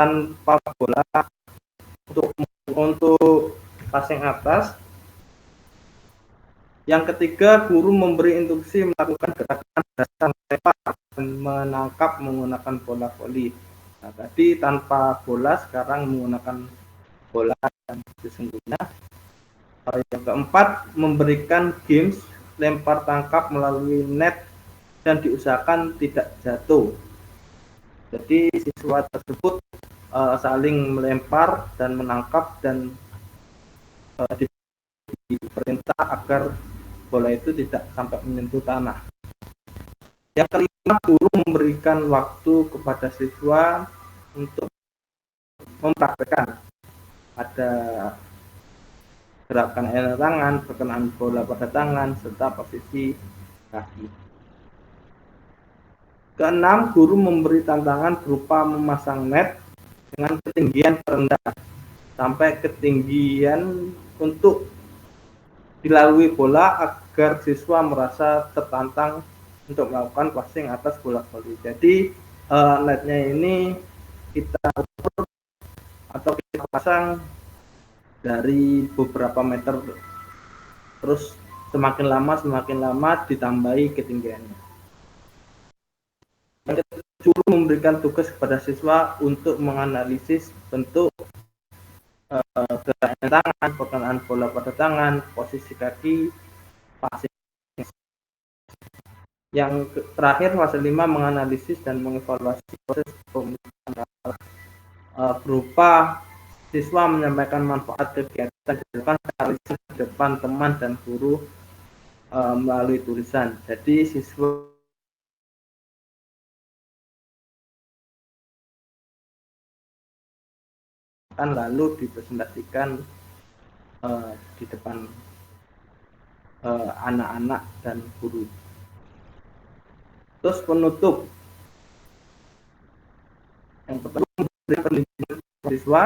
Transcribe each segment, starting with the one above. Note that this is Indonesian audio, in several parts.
tanpa bola untuk passing atas. Yang ketiga, guru memberi instruksi melakukan gerakan dasar melempar dan menangkap menggunakan bola voli. Nah, tadi tanpa bola, sekarang menggunakan bola dan sesungguhnya. Yang keempat, memberikan games lempar tangkap melalui net dan diusahakan tidak jatuh. Jadi siswa tersebut saling melempar dan menangkap dan diperintah agar bola itu tidak sampai menyentuh tanah. Yang kelima, guru memberikan waktu kepada siswa untuk mempraktekkan. Ada gerakan ayunan tangan, perkenaan bola pada tangan, serta posisi kaki. Keenam, guru memberi tantangan berupa memasang net dengan ketinggian terendah sampai ketinggian untuk dilalui bola agar siswa merasa tertantang untuk melakukan passing atas bola voli. Jadi netnya ini kita ukur atau kita pasang dari beberapa meter, terus semakin lama ditambahi ketinggiannya. Yang ketujuh, memberikan tugas kepada siswa untuk menganalisis bentuk gerakan tangan, perkenaan bola pada tangan, posisi kaki, passing. Yang terakhir, fase 5, menganalisis dan mengevaluasi proses pembentukan berupa siswa menyampaikan manfaat kegiatan di depan teman dan guru melalui tulisan. Jadi siswa akan lalu dipresentasikan di depan anak-anak dan guru. Terus penutup. Yang pertama, memberikan pendidikan siswa.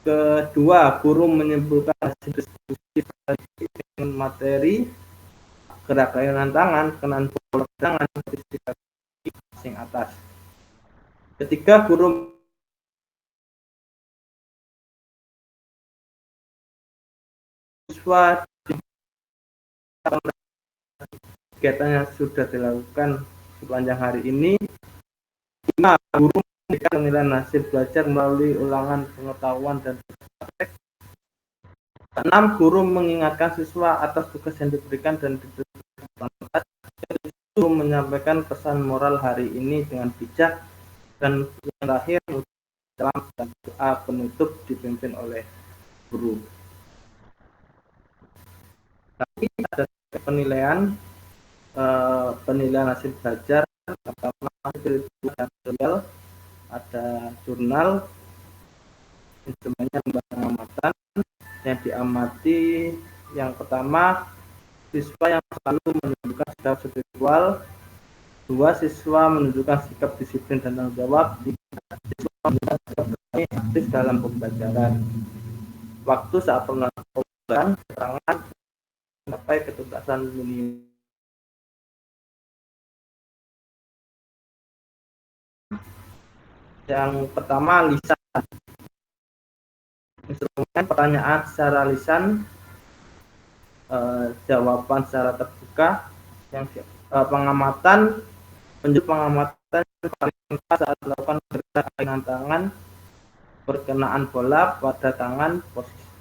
Kedua, guru menyimpulkan hasil diskusi dengan materi gerak ayunan tangan, perkenaan bola tangan, posisi kaki, passing atas. Ketiga, guru siswa kegiatan yang sudah dilakukan sepanjang hari ini. 5, guru memberikan penilaian hasil belajar melalui ulangan pengetahuan dan praktek. 6, guru mengingatkan siswa atas tugas yang diberikan dan diberitahukan. 7, menyampaikan pesan moral hari ini dengan bijak. Dan yang terakhir, salam dan doa penutup dipimpin oleh guru. Tapi ada penilaian hasil belajar. Pertama, ada jurnal, instrumennya pengamatan. Yang diamati yang pertama, siswa yang selalu menunjukkan sikap spiritual. 2, siswa menunjukkan sikap disiplin dan tanggung jawab. 3, siswa menunjukkan sikap aktif dalam pembelajaran. Waktu saat pembelajaran, keterangan sampai ketuntasan minimum. Yang pertama, lisan. Instrumen pertanyaan secara lisan, jawaban secara terbuka. Yang pengamatan, penunjuk pengamatan saat melakukan gerakan tangan, perkenaan bola pada tangan,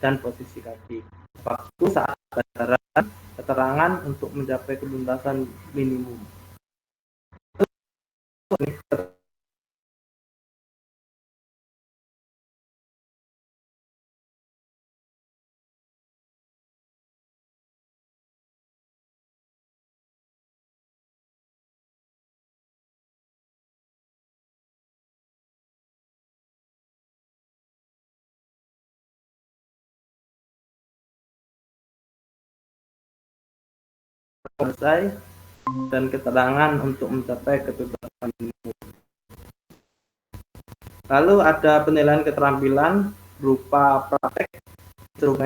dan posisi kaki. Waktu saat pembelajaran, keterangan untuk mencapai ketuntasan minimum. Selesai dan keterangan untuk mencapai ketuntasan minimum. Lalu ada penilaian keterampilan berupa praktek instrumen.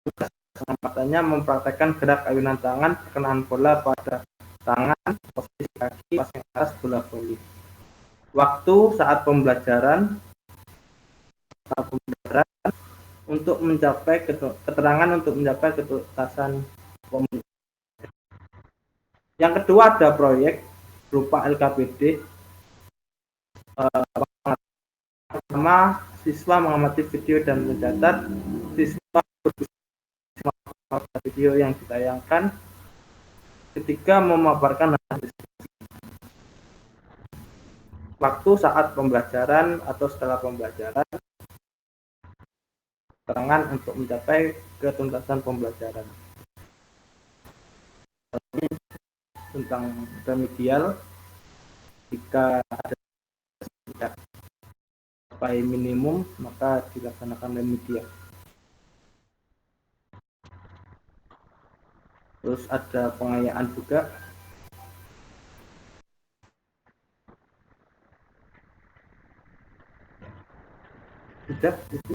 Kesempatannya mempraktekkan gerak ayunan tangan, perkenaan bola pada tangan, posisi kaki, passing atas bola voli. Waktu saat pembelajaran pembelajaran untuk mencapai keterangan untuk mencapai ketuntasan komunikasi. Yang kedua ada proyek berupa LKPD. Pertama, siswa mengamati video dan mencatat. Siswa video yang ditayangkan. Ketiga, memaparkan hasil waktu saat pembelajaran atau setelah pembelajaran, keterangan untuk mencapai ketuntasan pembelajaran. Tentang remedial, jika ada sampai minimum maka dilaksanakan remedial. Terus ada pengayaan juga. Sudah itu.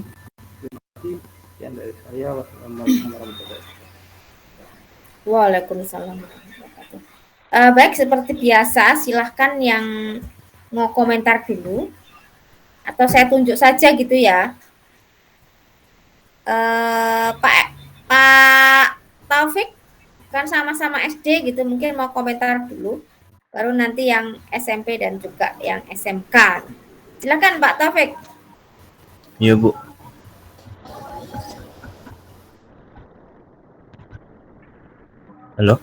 Terima kasih. Sekian dari saya. Wassalamualaikum warahmatullahi wabarakatuh. Waalaikumsalam warahmatullahi wabarakatuh. Baik, seperti biasa, silahkan yang mau komentar dulu, atau saya tunjuk saja gitu ya. Pak Taufik kan sama-sama SD gitu, mungkin mau komentar dulu, baru nanti yang SMP dan juga yang SMK. Silakan Pak Taufik. Iya Bu. Halo.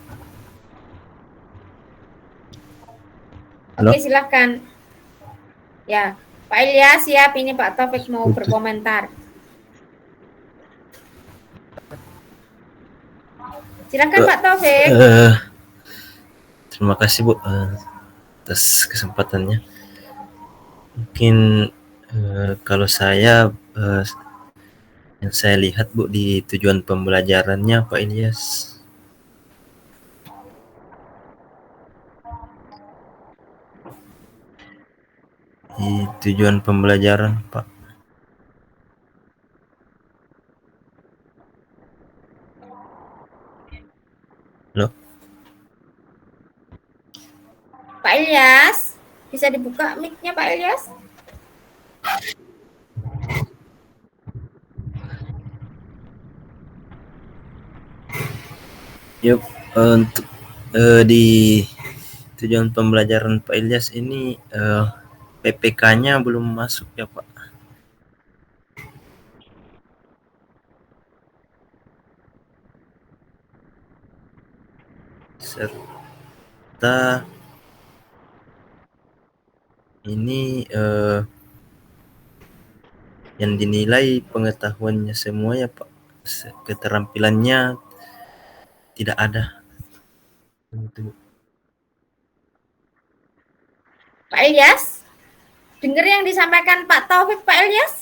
Halo. Oke, silakan. Ya, Pak Ilyas siap, ini Pak Taufik mau berkomentar. Silakan Pak Taufik. Terima kasih Bu atas kesempatannya. Mungkin kalau saya yang saya lihat Bu di tujuan pembelajarannya Pak Ilyas, di tujuan pembelajaran Pak. Halo. Pak Ilyas, bisa dibuka mic-nya Pak Ilyas? Yuk, untuk di tujuan pembelajaran Pak Ilyas ini PPK-nya belum masuk ya Pak. Serta ini yang dinilai pengetahuannya semua ya Pak, keterampilannya tidak ada. Pak Ilyas, dengar yang disampaikan Pak Taufik Pak Ilyas?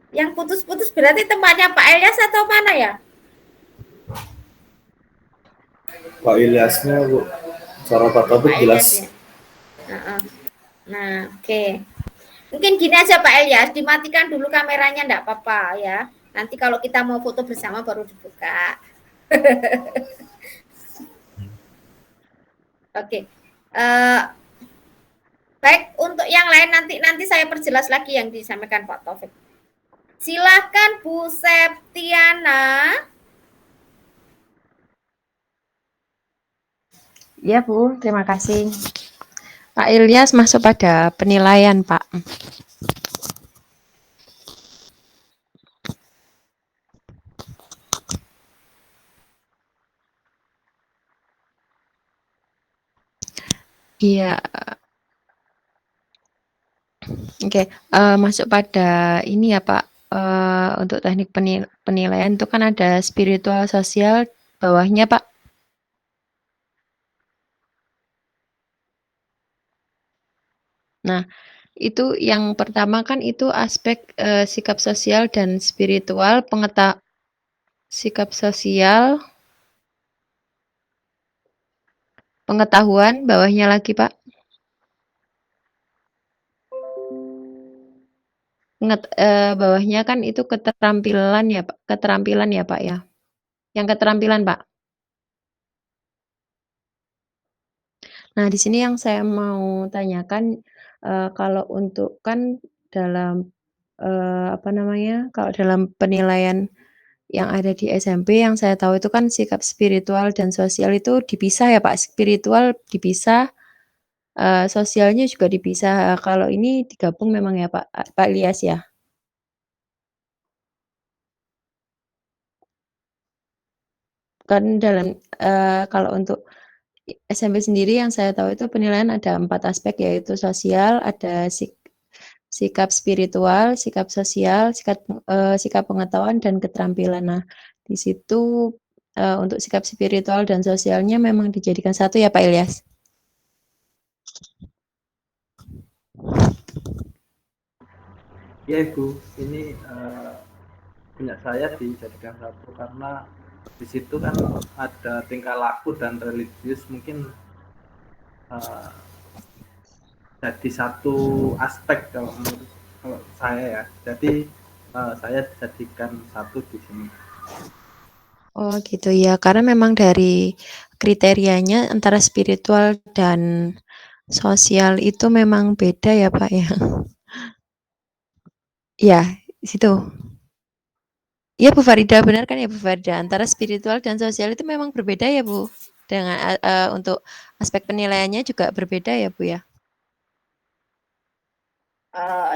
Yang putus-putus berarti tempatnya Pak Ilyas atau mana ya? Pak Ilyasnya Bu, suara Pak Taufik jelas. Ya? Nah, oke. Mungkin gini aja Pak Ilyas, dimatikan dulu kameranya, enggak apa-apa ya. Nanti kalau kita mau foto bersama baru dibuka. Oke. Baik, untuk yang lain nanti saya perjelas lagi yang disampaikan Pak Taufik. Silakan Bu Septiana. Ya Bu, terima kasih. Pak Ilyas masuk pada penilaian Pak. Iya. Oke, masuk pada ini ya Pak. Untuk teknik penilaian itu kan ada spiritual, sosial, bawahnya Pak. Nah, itu yang pertama kan itu aspek sikap sosial dan spiritual, sikap sosial, pengetahuan, bawahnya lagi Pak. Bawahnya kan itu keterampilan ya Pak, ya. Yang keterampilan Pak. Nah, di sini yang saya mau tanyakan, Kalau untuk kan dalam, apa namanya, kalau dalam penilaian yang ada di SMP yang saya tahu itu kan sikap spiritual dan sosial itu dipisah ya, Pak. Spiritual dipisah, sosialnya juga dipisah. Kalau ini digabung memang ya, Pak Ilyas ya? Kan dalam, kalau untuk SMP sendiri yang saya tahu itu penilaian ada 4 aspek yaitu sosial, ada sikap spiritual, sikap sosial, sikap pengetahuan dan keterampilan. Nah, di situ, untuk sikap spiritual dan sosialnya memang dijadikan satu ya, Pak Ilyas? Ya Ibu, ini punya saya dijadikan satu karena di situ kan ada tingkah laku dan religius mungkin eh, jadi satu aspek kalau saya ya. Jadi saya jadikan satu di sini. Oh gitu ya, karena memang dari kriterianya antara spiritual dan sosial itu memang beda ya, Pak, ya? Iya, situ. Iya, Bu Farida, benar kan ya, Bu Farida? Antara spiritual dan sosial itu memang berbeda ya, Bu? Dengan, untuk aspek penilaiannya juga berbeda ya, Bu, ya?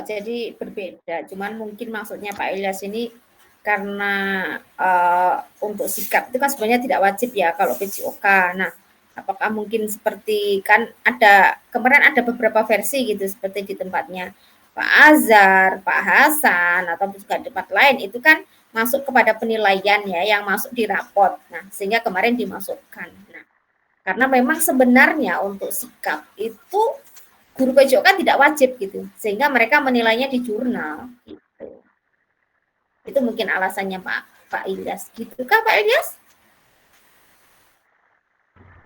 Jadi berbeda, cuman mungkin maksudnya Pak Ilyas ini karena untuk sikap itu kan sebenarnya tidak wajib ya kalau PJOK. Nah, apakah mungkin seperti kan ada kemarin ada beberapa versi gitu seperti di tempatnya Pak Azhar, Pak Hasan atau juga tempat lain itu kan masuk kepada penilaian ya yang masuk di rapot. Nah, sehingga kemarin dimasukkan. Nah, karena memang sebenarnya untuk sikap itu guru PJOK kan tidak wajib gitu, sehingga mereka menilainya di jurnal gitu. Itu mungkin alasannya Pak Ilyas. Gitu kah Pak Ilyas?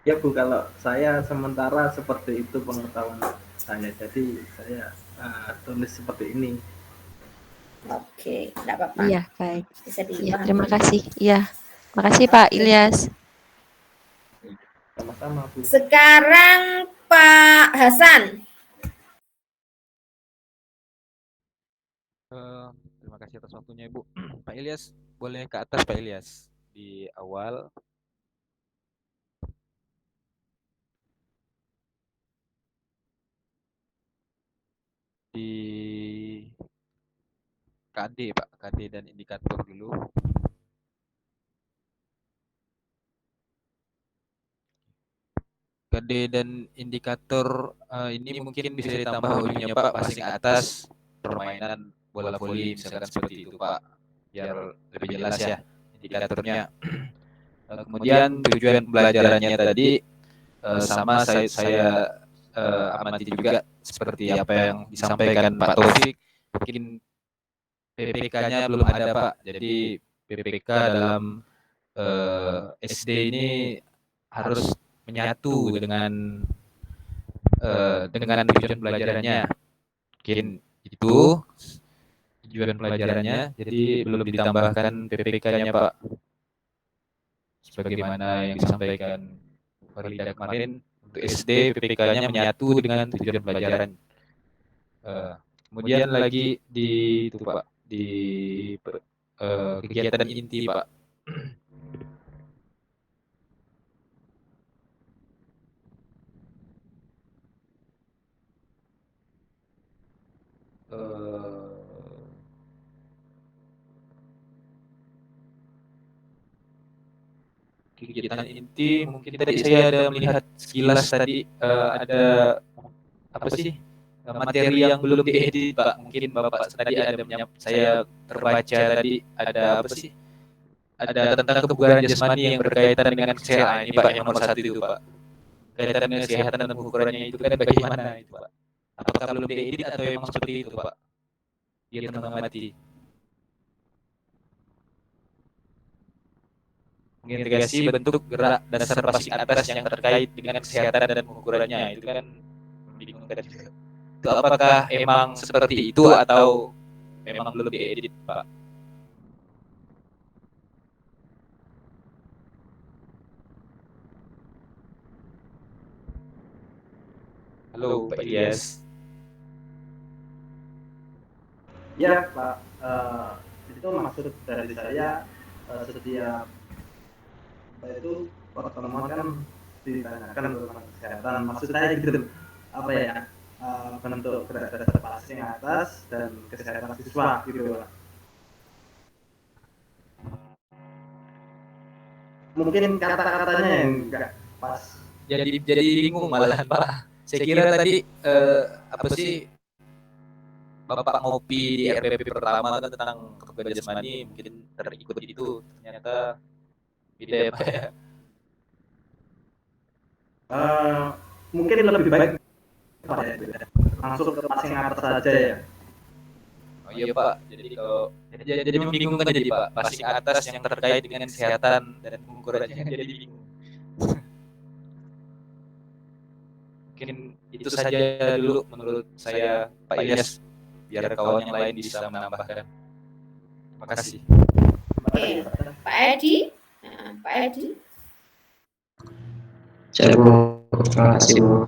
Ya Bu, kalau saya sementara seperti itu pengetahuan saya, jadi saya tulis seperti ini. Oke, tidak apa-apa. Iya, baik. Bisa Iya, dipahami. terima kasih. Iya, makasih Pak Ilyas. Sama-sama Bu. Sekarang Pak Hasan. Terima kasih atas waktunya Ibu. Pak Ilyas, boleh ke atas Pak Ilyas di awal. Di KD Pak, KD dan indikator dulu. KD dan indikator ini mungkin bisa ditambah ujungnya Pak, paling atas permainan bola voli misalkan seperti itu Pak, biar lebih jelas ya indikatornya. Kemudian tujuan pembelajarannya tadi sama saya amati juga seperti apa yang disampaikan Pak Taufik, mungkin PPK-nya belum ada Pak. Jadi PPK dalam SD ini harus menyatu dengan tujuan pelajarannya. Mungkin itu tujuan pelajarannya. Jadi belum ditambahkan PPK-nya Pak. Sebagaimana yang disampaikan Farida kemarin, untuk SD PPK-nya menyatu dengan tujuan pelajaran. Kemudian lagi di itu Pak, di kegiatan inti Pak. Kegiatan inti mungkin tadi saya ada melihat sekilas tadi ada apa sih materi yang belum diedit Pak. Mungkin Bapak tadi ada saya terbaca tadi ada apa sih? Ada tentang kebugaran jasmani yang berkaitan dengan kesehatan ini Pak, yang nomor 1 itu Pak. Kaitan dengan kesehatan dan pengukurannya itu kan bagaimana itu Pak? Apakah belum diedit atau memang seperti itu Pak? Dia mengamati. Mengintegrasi bentuk gerak dasar pasing atas yang terkait dengan kesehatan dan pengukurannya itu kan membingungkan juga. Itu apakah emang seperti itu atau memang belum diedit Pak? Halo Pak Ilyas. Ya Pak, itu maksud dari saya, setiap apa itu pertemuan kan ditanyakan tentang kesehatan. Maksud saya gitu, apa ya, bentuk partisipasi yang atas dan kesehatan siswa gitu Pak. Mungkin kata-katanya yang enggak pas. Jadi bingung malahan Pak. Saya kira tadi apa sih Bapak ngopi di RPP pertama kan tentang kebugaran jasmani mungkin terikut itu, ternyata beda ya Pak ya. Eh, Mungkin lebih baik Pak ya, langsung ke pas yang atas saja ya. Oh iya Pak, jadi kalau jadi membingungkan jadi Pak, passing atas yang terkait dengan kesehatan dan pengukurannya jadi bingung. Mungkin itu saja dulu menurut saya Pak Ilyas, biar kawan yang lain bisa menambahkan. Terima kasih. Oke, Pak Edi. Nah, Pak Edi. Siap Bu, terima kasih Bu.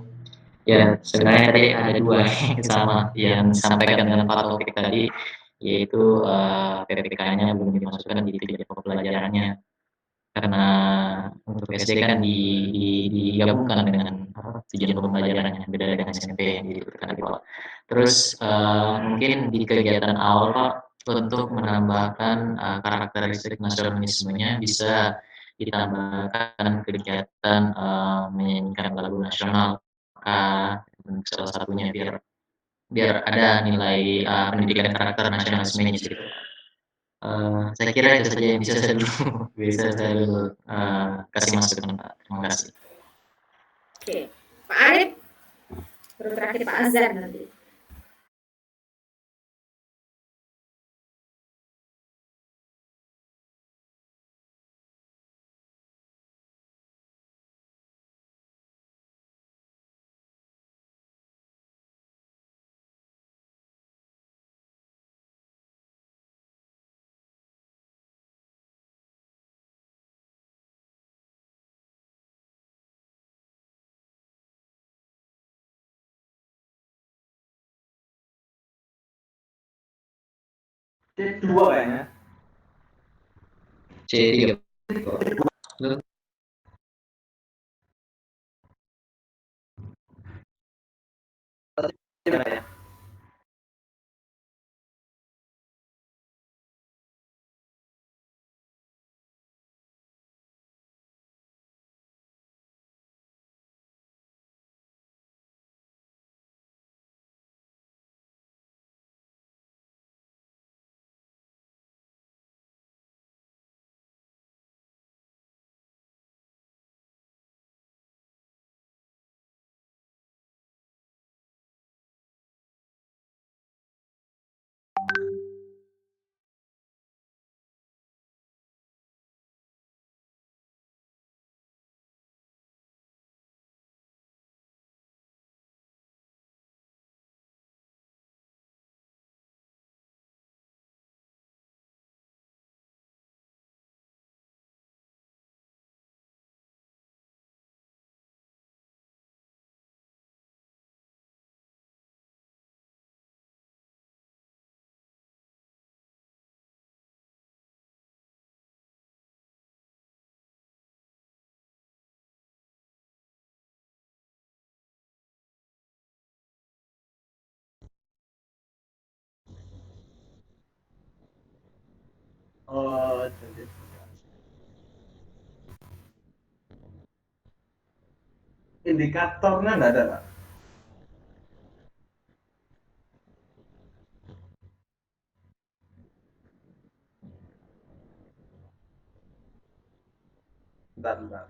Ya, sebenarnya tadi ada dua yang sama yang disampaikan dengan Pak Taufik tadi, yaitu PPK-nya belum dimasukkan di tiga pembelajarannya. Karena untuk SD kan digabungkan dengan tujuan pembelajarannya, beda dengan SMP yang disebutkan di bawah. Terus mungkin di kegiatan awal Pak, untuk menambahkan karakteristik nasionalismenya bisa ditambahkan kegiatan menyanyikan lagu nasional, salah satunya biar biar ada nilai pendidikan karakter nasionalismenya di situ. Saya kira itu saja yang bisa saya dulu bisa saya dulu kasih masukan Pak. Terima kasih. Oke, Pak Arif. Baru terakhir Pak Azhar nanti. C2 kayaknya. C3. Gimana ya? Oh, jadi indikatornya nggak ada Pak. Bentar.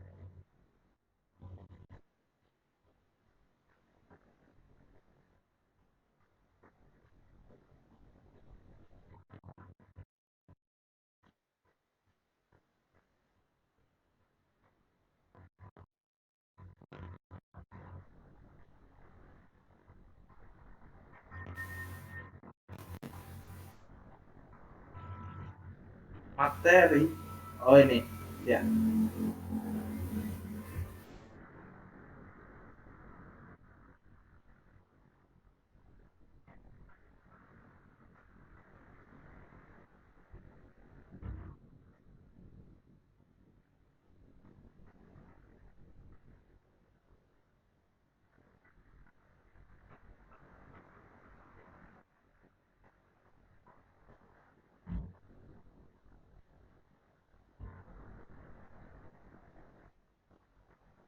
Materi. Oh ini, ya.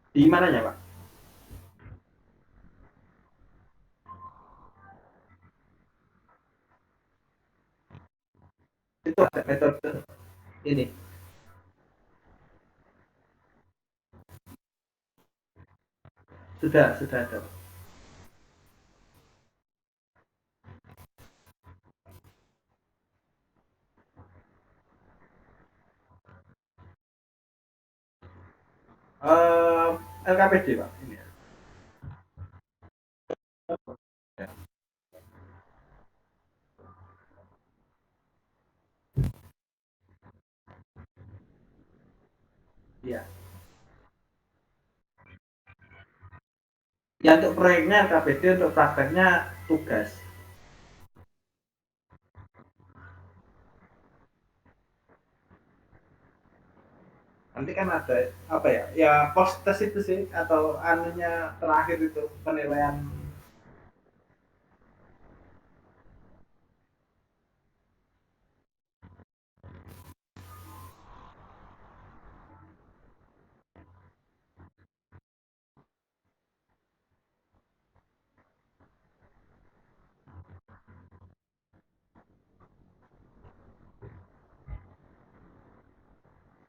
Di mananya, Pak? Itu ada metode ini. Sudah ada. LKPD, Pak. Ini. Iya. Ya untuk proyeknya LKPD, untuk prakteknya tugas. Nanti kan ada apa ya? Ya post test itu sih atau anunya terakhir itu penilaian.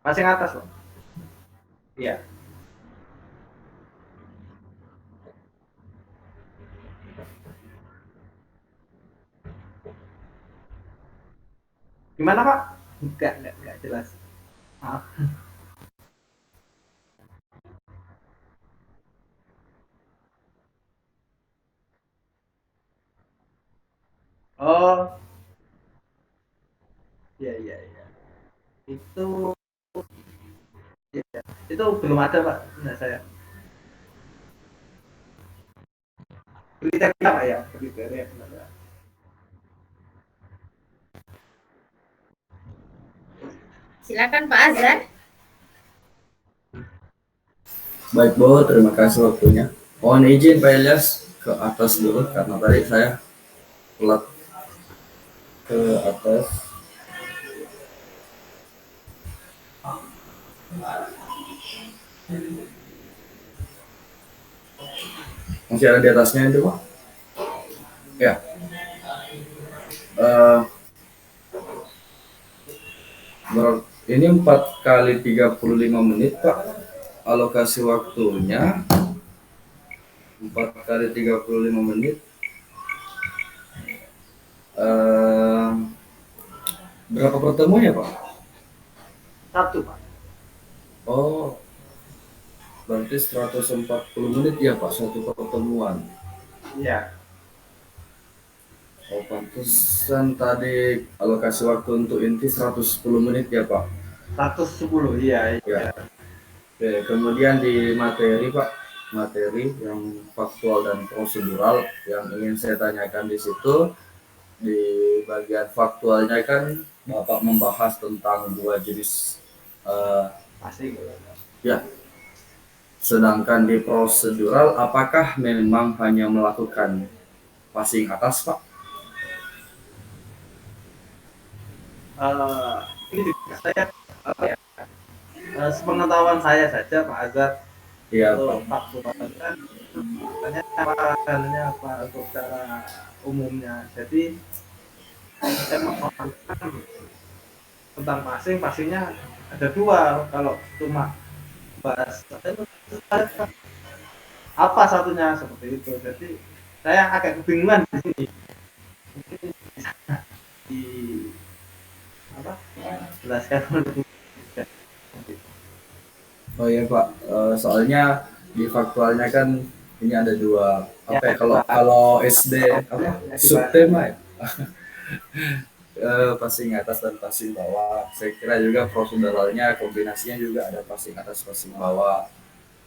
Passing atas, Pak. Iya. Gimana, Pak? Enggak jelas. Maaf. Oh, iya. Itu ya, itu belum ada, Pak. Nah, saya kriteria, Pak ya, kriteria benar. Silakan Pak Azhar. Baik Bu, terima kasih waktunya. Mohon izin Pak Ilyas ke atas dulu karena tadi saya telat ke atas. Masih ada di atasnya itu Pak? Ya. Ini 4 kali 35 menit Pak. Alokasi waktunya 4 kali 35 menit. Berapa pertemuan ya Pak? Satu, Pak. Oh, berarti 140 menit ya Pak, satu pertemuan. Iya. Oh, pantesan tadi alokasi waktu untuk inti 110 menit ya Pak? 110, iya. Ya. Oke, kemudian di materi Pak, materi yang faktual dan prosedural yang ingin saya tanyakan di situ, di bagian faktualnya kan Bapak membahas tentang dua jenis Pasti. ya. Sedangkan di prosedural, apakah memang hanya melakukan passing atas Pak? Ini juga saya apa ya? Sepengetahuan saya saja, Pak Azhar. Iya Untuk Pak. faktual kan tanya apa untuk cara umumnya. Jadi saya mengatakan tentang passingnya ada dua. Kalau cuma bahas apa satunya seperti itu. Jadi saya agak kebingungan di sini. Mungkin bisa di apa? Jelaskan dulu. Oh iya Pak, soalnya di faktualnya kan ini ada dua apa ya, kalau SD apa subtema ya. Passing atas dan passing bawah. Saya kira juga proseduralnya kombinasinya juga ada passing atas passing bawah.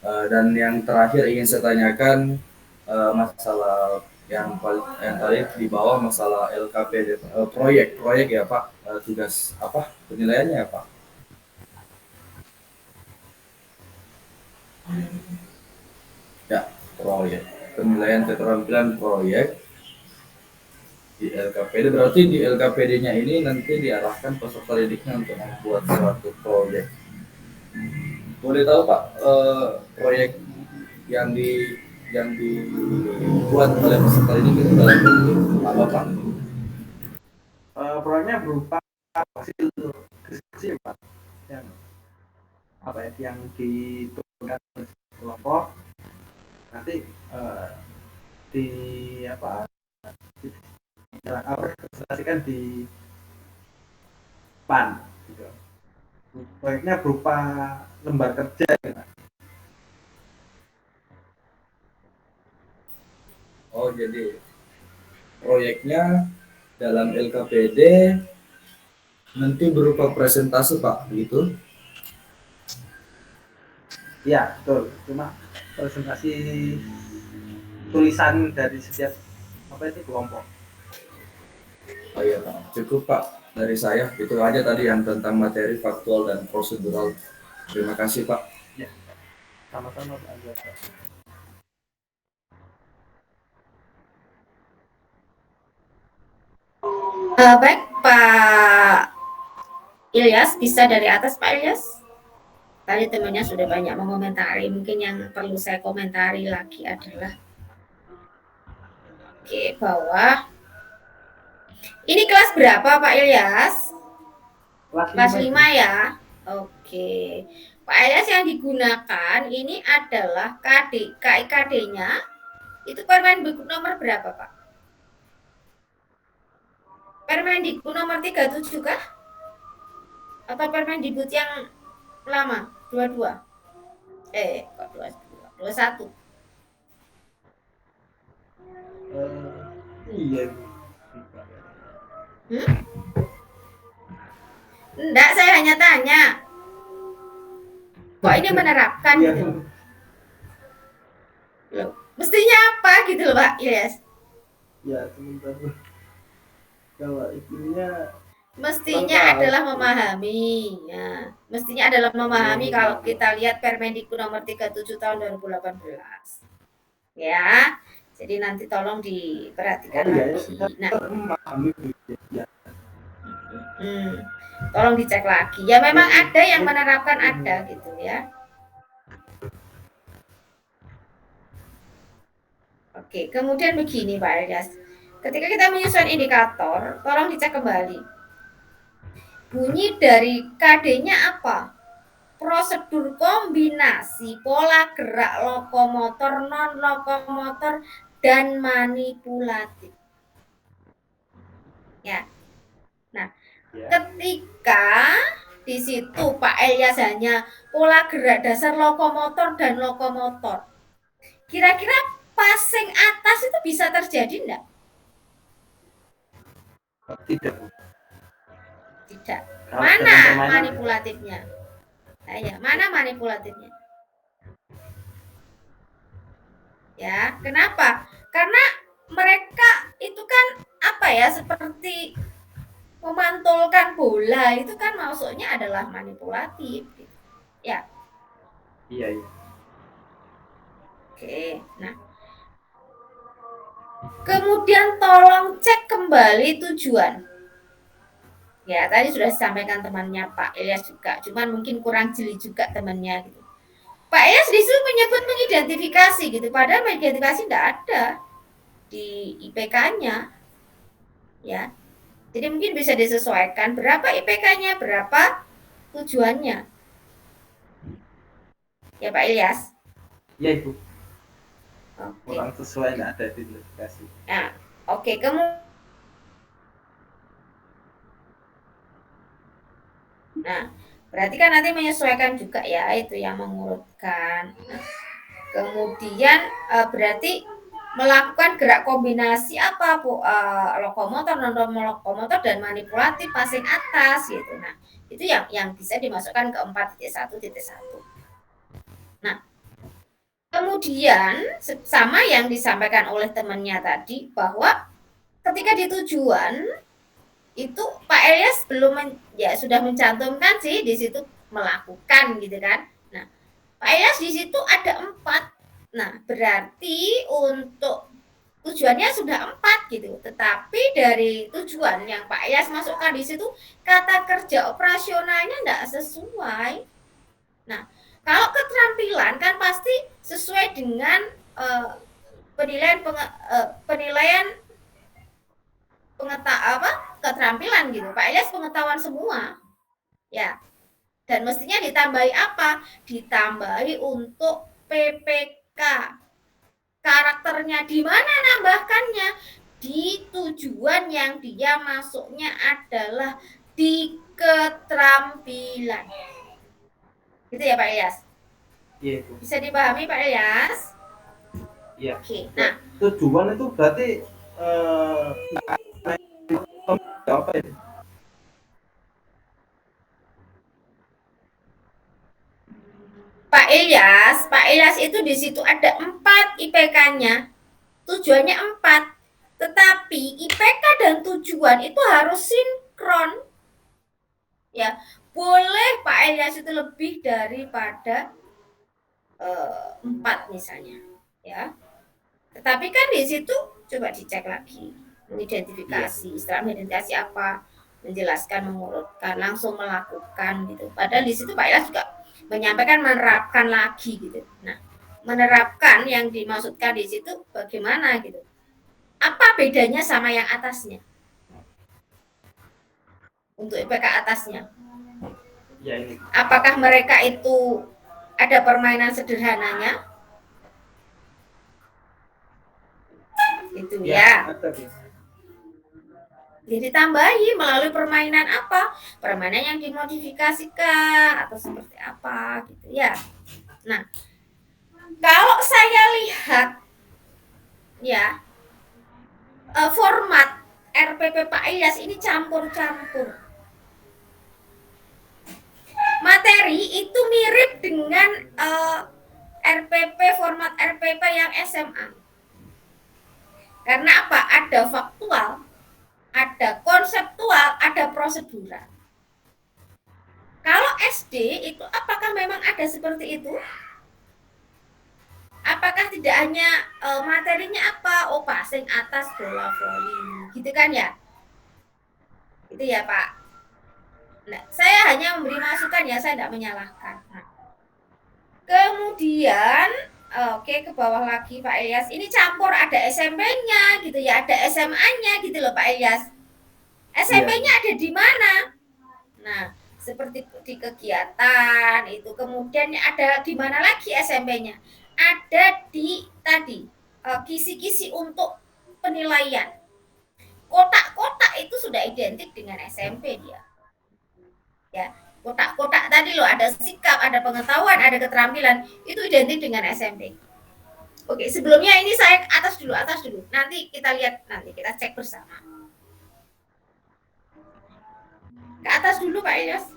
Dan yang terakhir ingin saya tanyakan masalah yang tadi di bawah masalah LKPD proyek ya Pak. Tugas apa penilaiannya ya Pak? Ya, proyek. Penilaian keterampilan proyek di LKPD. Berarti di LKPD-nya ini nanti diarahkan peserta didiknya untuk membuat suatu proyek. boleh tahu Pak, proyek yang dibuat oleh peserta ini itu dalam bentuk apa Pak? Proyeknya berupa hasil diskusi Pak, yang apa ya, yang diturunkan oleh kelompok, nanti di apa presentasikan di PAN gitu. Proyeknya berupa lembar kerja gitu. Oh, jadi proyeknya dalam LKPD nanti berupa presentasi Pak, begitu? Ya, betul. Cuma presentasi tulisan dari setiap apa itu kelompok. Oh iya Pak, cukup Pak dari saya. Itu aja tadi yang tentang materi faktual dan prosedural. Terima kasih Pak. Ya, sama-sama Pak Anggota. Baik Pak Ilyas, bisa dari atas Pak Ilyas. Tadi temannya sudah banyak mengomentari, mungkin yang perlu saya komentari lagi adalah bawah. Ini kelas berapa Pak Ilyas? Kelas 5 ya? Oke. Pak Ilyas, yang digunakan ini adalah KIKD-nya itu Permendikbud nomor berapa Pak? Permendikbud nomor 37 kah? Atau Permendikbud yang lama? 22? Kok 22? 21? Iya. Enggak, saya hanya tanya. Kok ini menerapkan Iya. gitu? Loh, mestinya apa gitu loh Pak Ilyas? Ya, sebentar. Kalau itunya Mestinya adalah memahami, ya. Mestinya adalah memahami kalau kita lihat Permendikbud nomor 37 tahun 2018. Ya, jadi nanti tolong diperhatikan lagi. Nah, tolong dicek lagi. Ya memang ada yang menerapkan, ada gitu ya. Oke, kemudian begini Pak Ilyas. Ketika kita menyusun indikator, tolong dicek kembali. Bunyi dari KD-nya apa? Prosedur kombinasi pola gerak lokomotor, non-lokomotor, dan manipulatif. Ya. Nah, ketika di situ Pak Ilyas hanya pola gerak dasar lokomotor dan lokomotor, kira-kira passing atas itu bisa terjadi enggak? tidak. Tidak. Mana manipulatifnya? Ya, mana manipulatifnya? Ya, kenapa? Karena mereka itu kan apa ya, seperti memantulkan bola, itu kan maksudnya adalah manipulatif. Ya. Iya. Oke, nah. Kemudian tolong cek kembali tujuan. Ya, tadi sudah disampaikan temannya Pak Ilyas juga, cuman mungkin kurang jeli juga temannya gitu. Pak Ilyas disitu menyebut mengidentifikasi gitu, padahal mengidentifikasi tidak ada di IPK-nya. Ya. Jadi mungkin bisa disesuaikan berapa IPK-nya, berapa tujuannya. Ya Pak Ilyas. Iya Ibu. Oke. Kurang sesuai, tidak ada identifikasi. Nah, oke, kemudian nah, berarti kan nanti menyesuaikan juga ya, itu yang mengurutkan. Nah, kemudian berarti melakukan gerak kombinasi apa Bu? Lokomotor, non-lokomotor, dan manipulatif passing atas gitu. Nah, itu yang bisa dimasukkan ke 4.1.1. Nah, kemudian sama yang disampaikan oleh temannya tadi, bahwa ketika di tujuan itu Pak Ilyas sudah mencantumkan sih di situ melakukan gitu kan. Nah, Pak Ilyas di situ ada 4. Nah, berarti untuk tujuannya sudah 4 gitu. Tetapi dari tujuan yang Pak Ilyas masukkan di situ, kata kerja operasionalnya tidak sesuai. Nah, Kalau keterampilan kan pasti sesuai dengan penilaian keterampilan gitu. Pak Ilyas pengetahuan semua. Ya. Dan mestinya ditambahi apa? Ditambahi untuk PPK. Karakternya di mana nambahkannya? Di tujuan yang dia masuknya adalah di keterampilan. Gitu ya Pak Ilyas? Iya Bu. Bisa dipahami Pak Ilyas? Iya. Oke. Nah, Tujuan itu berarti apa ya? Pak Ilyas itu di situ ada 4 IPK-nya, tujuannya 4, tetapi IPK dan tujuan itu harus sinkron. Ya, boleh Pak Ilyas itu lebih daripada 4 misalnya, ya. Tetapi kan di situ coba dicek lagi, mengidentifikasi, setelah mengidentifikasi apa, menjelaskan, mengurutkan, langsung melakukan gitu. Padahal di situ Pak Ilyas juga menyampaikan menerapkan lagi gitu. Nah, menerapkan yang dimaksudkan di situ bagaimana gitu? Apa bedanya sama yang atasnya? Untuk IPK atasnya. Ya ini. Apakah mereka itu ada permainan sederhananya? Itu ya. Ada, Bu. Jadi tambahi melalui permainan apa? Permainan yang dimodifikasikan atau seperti apa gitu ya. Nah, kalau saya lihat ya format RPP Pak Ilyas ini campur-campur. Materi itu mirip dengan RPP format RPP yang SMA. Karena apa? Ada faktual, ada konseptual, ada prosedural. Kalau SD itu apakah memang ada seperti itu? Apakah tidak hanya materinya apa? Oh, passing atas bola voli, gitu kan ya? Itu ya Pak. Nah, saya hanya memberi masukan ya, saya tidak menyalahkan. Nah, kemudian oke, ke bawah lagi Pak Ilyas. Ini campur, ada SMP-nya gitu ya, ada SMA-nya gitu loh Pak Ilyas. SMP-nya ada di mana? Nah, seperti di kegiatan itu. Kemudian ada di mana lagi SMP-nya? Ada di tadi kisi-kisi untuk penilaian. Kotak-kotak itu sudah identik dengan SMP dia. Ya, kotak-kotak tadi loh, ada sikap, ada pengetahuan, ada keterampilan, itu identik dengan SMP. Oke, sebelumnya ini saya atas dulu. Nanti kita lihat, nanti kita cek bersama. Ke atas dulu Pak Ilyas.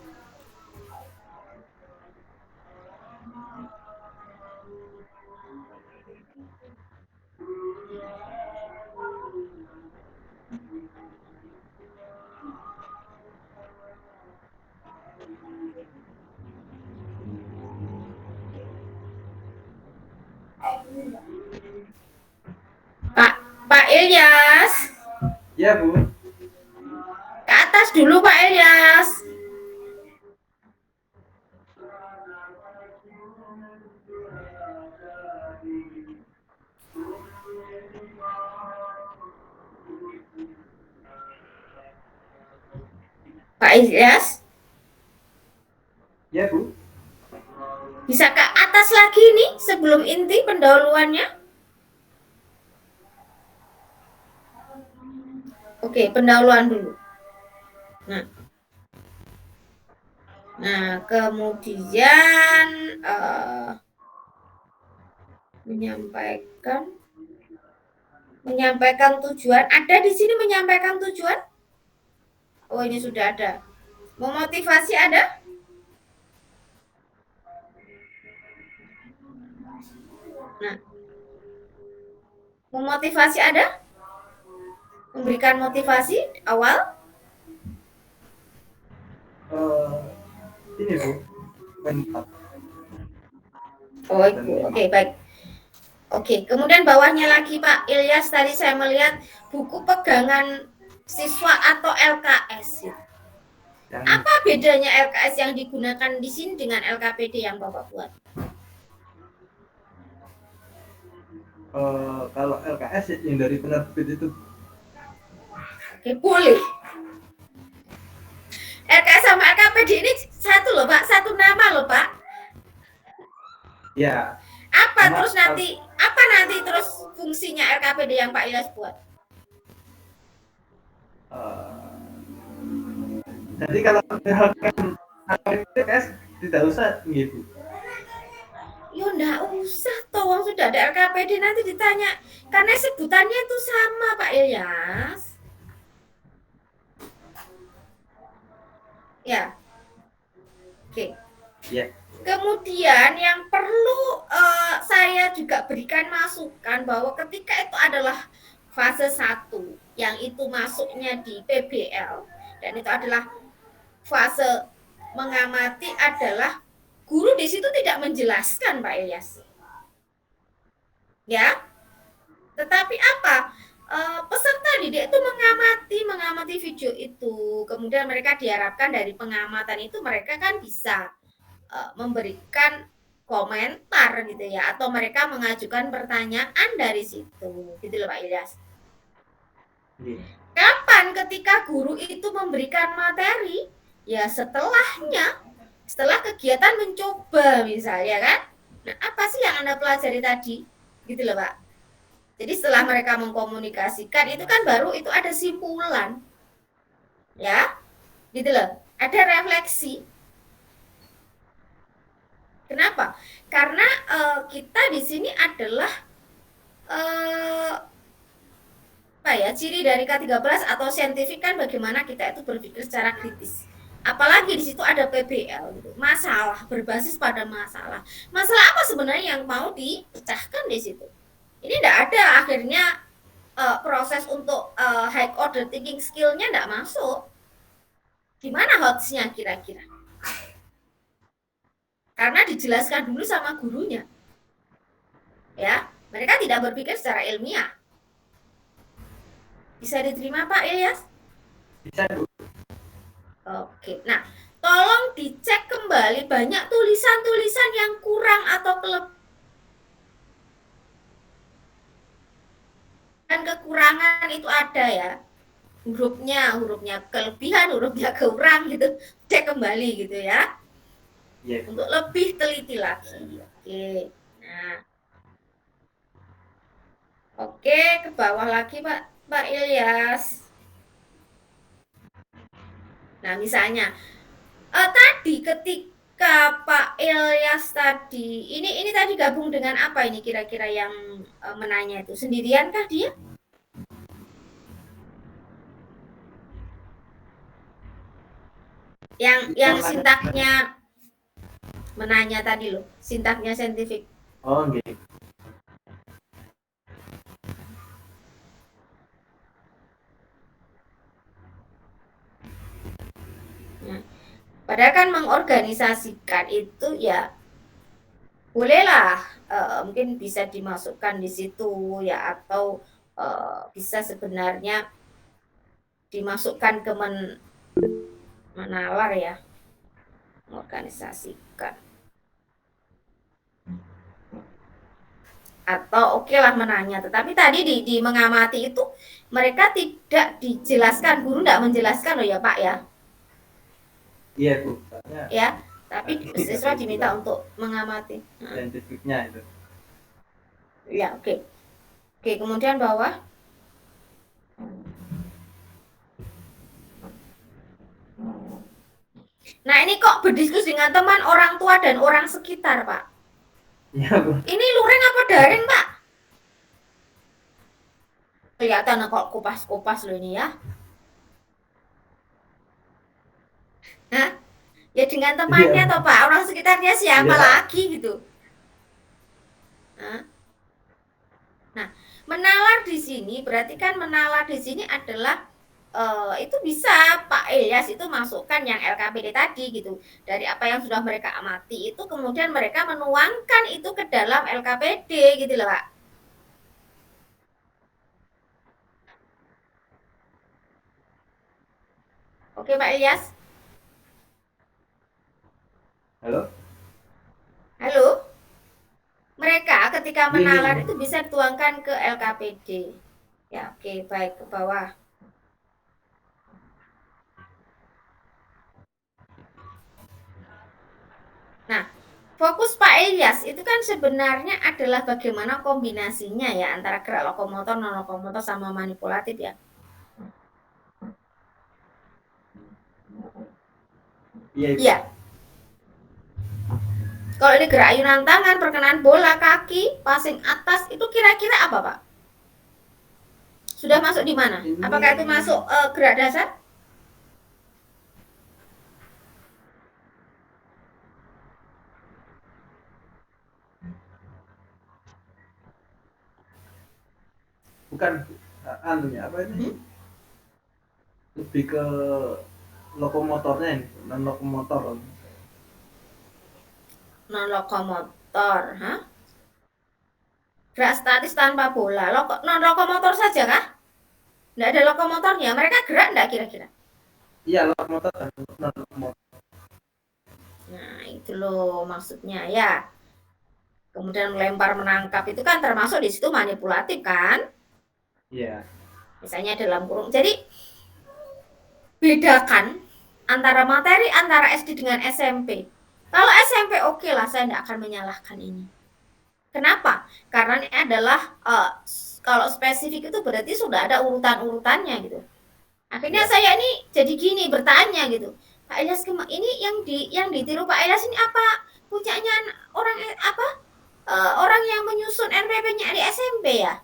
Pak Ilyas. Ya Bu. Ke atas dulu Pak Ilyas. Pak Ilyas. Ya Bu. Bisa ke atas lagi nih sebelum inti pendahuluannya. Oke, pendahuluan dulu. Nah, kemudian menyampaikan tujuan. Ada di sini menyampaikan tujuan? Oh, ini sudah ada. Memotivasi ada? Nah, memotivasi ada? Memberikan motivasi awal? Ini Bu. Oh, itu. Oke, baik. Oke, kemudian bawahnya lagi Pak Ilyas, tadi saya melihat buku pegangan siswa atau LKS. Yang Apa bedanya LKS yang digunakan di sini dengan LKPD yang Bapak buat? kalau LKS yang dari penerbit itu Oke, boleh. LKS sama LKPD ini satu loh Pak, satu nama loh Pak. ya Apa Cuma terus nanti terus fungsinya LKPD yang Pak Ilyas buat? jadi kalau misalkan LKS tidak usah gitu. Ya enggak usah toh, sudah ada LKPD nanti ditanya karena sebutannya itu sama Pak Ilyas. Ya. Oke. Ya. Kemudian yang perlu saya juga berikan masukan bahwa ketika itu adalah fase 1 yang itu masuknya di PBL dan itu adalah fase mengamati adalah guru di situ tidak menjelaskan Pak Ilyas. Ya. Tetapi apa? Peserta didik itu mengamati video itu. Kemudian mereka diharapkan dari pengamatan itu mereka kan bisa memberikan komentar gitu ya, atau mereka mengajukan pertanyaan dari situ gitu loh Pak Ilyas. Kapan ketika guru itu memberikan materi? Ya setelah kegiatan mencoba misalnya kan. Nah, apa sih yang Anda pelajari tadi? Gitu loh Pak. Jadi setelah mereka mengkomunikasikan itu kan baru itu ada simpulan. Ya. Gitu loh. Ada refleksi. Kenapa? Karena kita di sini adalah apa ya, ciri dari K13 atau saintifik kan bagaimana kita itu berpikir secara kritis. Apalagi di situ ada PBL gitu. Masalah berbasis pada masalah. Masalah apa sebenarnya yang mau dipecahkan di situ? Ini tidak ada akhirnya proses untuk high order thinking skill-nya tidak masuk. Gimana hotsnya kira-kira? Karena dijelaskan dulu sama gurunya. Ya, mereka tidak berpikir secara ilmiah. Bisa diterima Pak Ilyas? Bisa, Bu. Oke. Nah, tolong dicek kembali banyak tulisan-tulisan yang kurang atau kekurangan itu ada ya. Hurufnya kelebihan, hurufnya kurang gitu. Cek kembali gitu ya. Yes. Untuk lebih teliti lagi. Oke. Nah. Oke, ke bawah lagi Pak Ilyas. Nah, misalnya tadi ketika Pak Ilyas tadi, ini tadi gabung dengan apa ini kira-kira yang menanya itu? Sendirian kah dia? Yang sintaknya menanya tadi loh, sintaknya saintifik. Oh, gitu. Nah, padahal kan mengorganisasikan itu ya bolehlah mungkin bisa dimasukkan di situ ya, atau bisa sebenarnya dimasukkan ke menalar ya, mengorganisasikan. Atau oke lah menanya, tetapi tadi di mengamati itu mereka tidak dijelaskan, guru tidak menjelaskan loh ya Pak ya. Iya Bu. Ya, tapi siswa diminta untuk mengamati. Saintifiknya itu. Ya, oke. Oke, kemudian bawah. Nah, ini kok berdiskusi dengan teman, orang tua dan orang sekitar, Pak. Iya Bu. Ini luring apa daring, Pak? Kelihatan kok kupas-kupas loh ini ya. Nah, ya dengan temannya toh Pak, orang sekitarnya siapa lagi gitu. Nah, menalar di sini berarti kan menalar di sini adalah itu bisa Pak Ilyas itu masukkan yang LKPD tadi gitu. Dari apa yang sudah mereka amati itu kemudian mereka menuangkan itu ke dalam LKPD gitu loh Pak. Oke Pak Ilyas. ketika menalar itu bisa dituangkan ke LKPD. Ya, oke, baik, ke bawah. Nah, fokus Pak Ilyas itu kan sebenarnya adalah bagaimana kombinasinya ya antara gerak lokomotor, non lokomotor sama manipulatif ya. Iya. Kalau ini gerak ayunan tangan, perkenaan bola, kaki, passing atas, itu kira-kira apa, Pak? Sudah masuk di mana? Apakah itu masuk gerak dasar? Bukan anunya apa ini? Lebih ke lokomotornya ini, non lokomotor. Non lokomotor, hah? Gerak statis tanpa bola, non lokomotor saja kah? Nggak ada lokomotornya, mereka gerak nggak kira-kira? Iya, lokomotor dan non lokomotor. Nah, itu loh maksudnya ya. Kemudian melempar menangkap itu kan termasuk di situ manipulatif kan? Iya. Misalnya dalam kurung. Jadi bedakan antara materi antara SD dengan SMP. Kalau SMP oke lah, saya tidak akan menyalahkan ini. Kenapa? Karena ini adalah kalau spesifik itu berarti sudah ada urutan-urutannya gitu. Akhirnya saya ini jadi gini bertanya gitu, Pak Ilyas ini yang ditiru Pak Ilyas ini apa? Punyanya orang apa? Orang yang menyusun RPP-nya di SMP ya?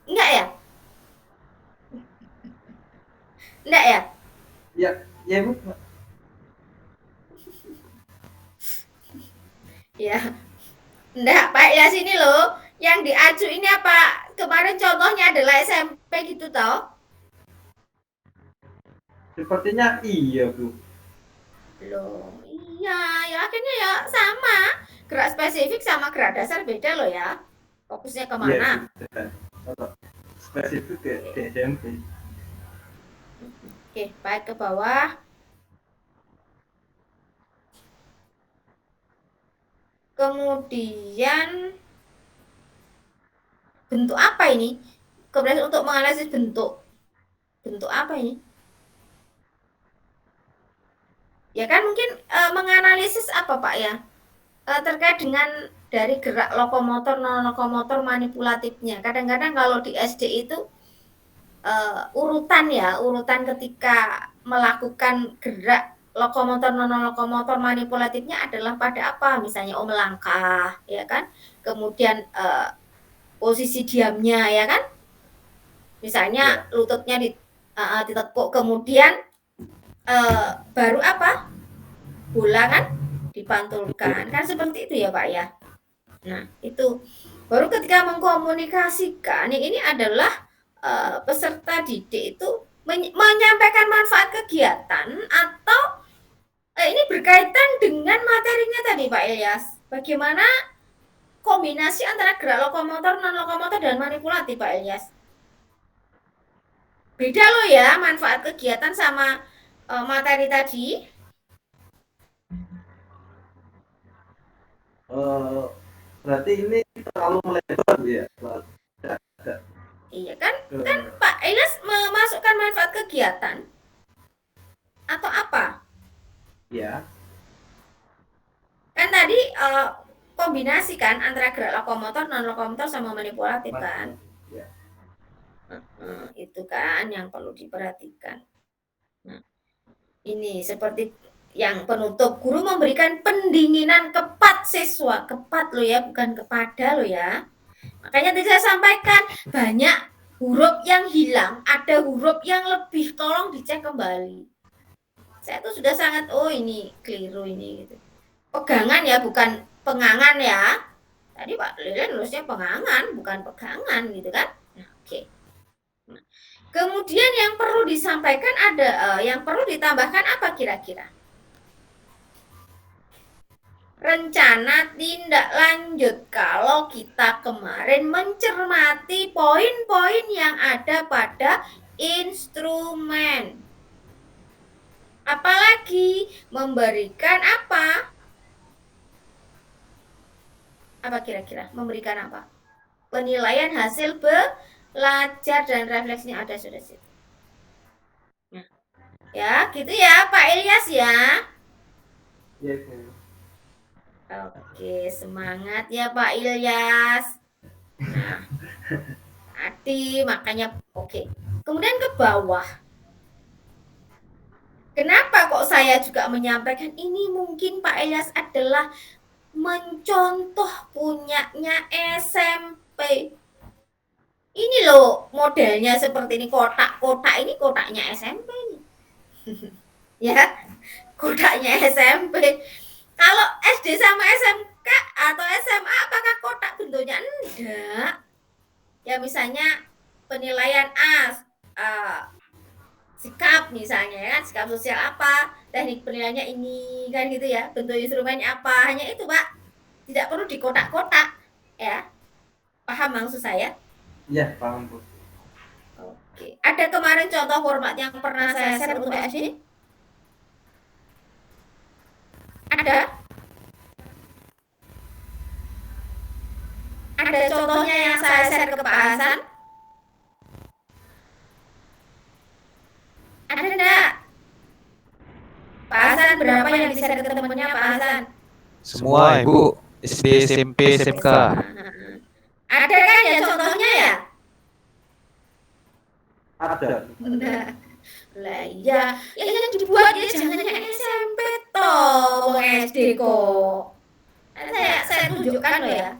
Enggak ya? Enggak ya? Ya Bu. Ya. Enggak, Pak Ilyas ini loh, yang diaju ini apa? Kemarin contohnya adalah SMP gitu toh? Sepertinya iya, Bu. Loh, iya, ya akhirnya ya sama. Gerak spesifik sama gerak dasar beda loh ya. Fokusnya kemana? Iya, spesifik ke SMP. Oke, baik, ke bawah. Kemudian bentuk apa ini? Kemudian untuk menganalisis bentuk. Bentuk apa ini? Ya kan mungkin menganalisis apa Pak ya? Terkait dengan dari gerak lokomotor, non lokomotor, manipulatifnya. Kadang-kadang kalau di SD itu urutan ya, urutan ketika melakukan gerak lokomotor, non lokomotor, manipulatifnya adalah pada apa? Misalnya melangkah, ya kan? Kemudian posisi diamnya, ya kan? Misalnya lututnya ditekuk, kemudian baru apa? Bola kan dipantulkan, kan seperti itu ya Pak ya. Nah itu baru ketika mengkomunikasikan, yang ini adalah peserta didik itu menyampaikan manfaat kegiatan atau ini berkaitan dengan materinya tadi Pak Ilyas. Bagaimana kombinasi antara gerak lokomotor, non lokomotor dan manipulatif Pak Ilyas? Beda loh ya manfaat kegiatan sama materi tadi. Berarti ini terlalu melebar ya. Iya kan Pak Ilyas memasukkan manfaat kegiatan atau apa? Ya. Kan tadi kombinasi kan antara gerak lokomotor, non lokomotor sama manipulatif kan? Ya. Itu kan yang perlu diperhatikan. Nah, ini seperti yang penutup, guru memberikan pendinginan kepada siswa, kepada lo ya, bukan kepada lo ya. Makanya tadi saya sampaikan banyak huruf yang hilang, ada huruf yang lebih, tolong dicek kembali. Saya tuh sudah sangat, oh ini keliru ini gitu. Pegangan ya, bukan pengangan ya. Tadi Pak Lilian nulisnya pengangan, bukan pegangan gitu kan. Nah, oke. Nah, kemudian yang perlu disampaikan ada, yang perlu ditambahkan apa kira-kira? Rencana tindak lanjut kalau kita kemarin mencermati poin-poin yang ada pada instrumen. Apalagi memberikan apa? Apa kira-kira? Memberikan apa? Penilaian hasil belajar dan refleksinya ada sudah situ. Nah, ya, gitu ya Pak Ilyas ya. Iya, Bu. Oke, semangat ya Pak Ilyas. Nah, tadi makanya oke. Kemudian ke bawah. Kenapa kok saya juga menyampaikan ini mungkin Pak Ilyas adalah mencontoh punyanya SMP. Ini loh modelnya seperti ini, kotak-kotak ini kotaknya SMP nih. Ya, kotaknya SMP. Kalau SD sama SMK atau SMA apakah kotak bentuknya? Enggak. Ya misalnya penilaian sikap misalnya ya kan, sikap sosial apa, teknik penilaiannya ini kan gitu ya, bentuk instrumennya apa, hanya itu Pak, tidak perlu di kotak-kotak ya, paham maksud saya? Iya, paham, Bu. Oke, ada kemarin contoh format yang pernah saya share untuk SD? Ada? Ada contohnya yang saya share ke Pak Hasan? Ada enggak? Pak Hasan berapa yang di-share ke teman-temannya Pak Hasan? Semua Ibu, SD, SMP, SMK. Ada kan ya contohnya ya? Ada. Nah, lah iya, ya yang dibuat ya jangan yang SMP toh, SD kok. Kan saya tunjukkan loh ya.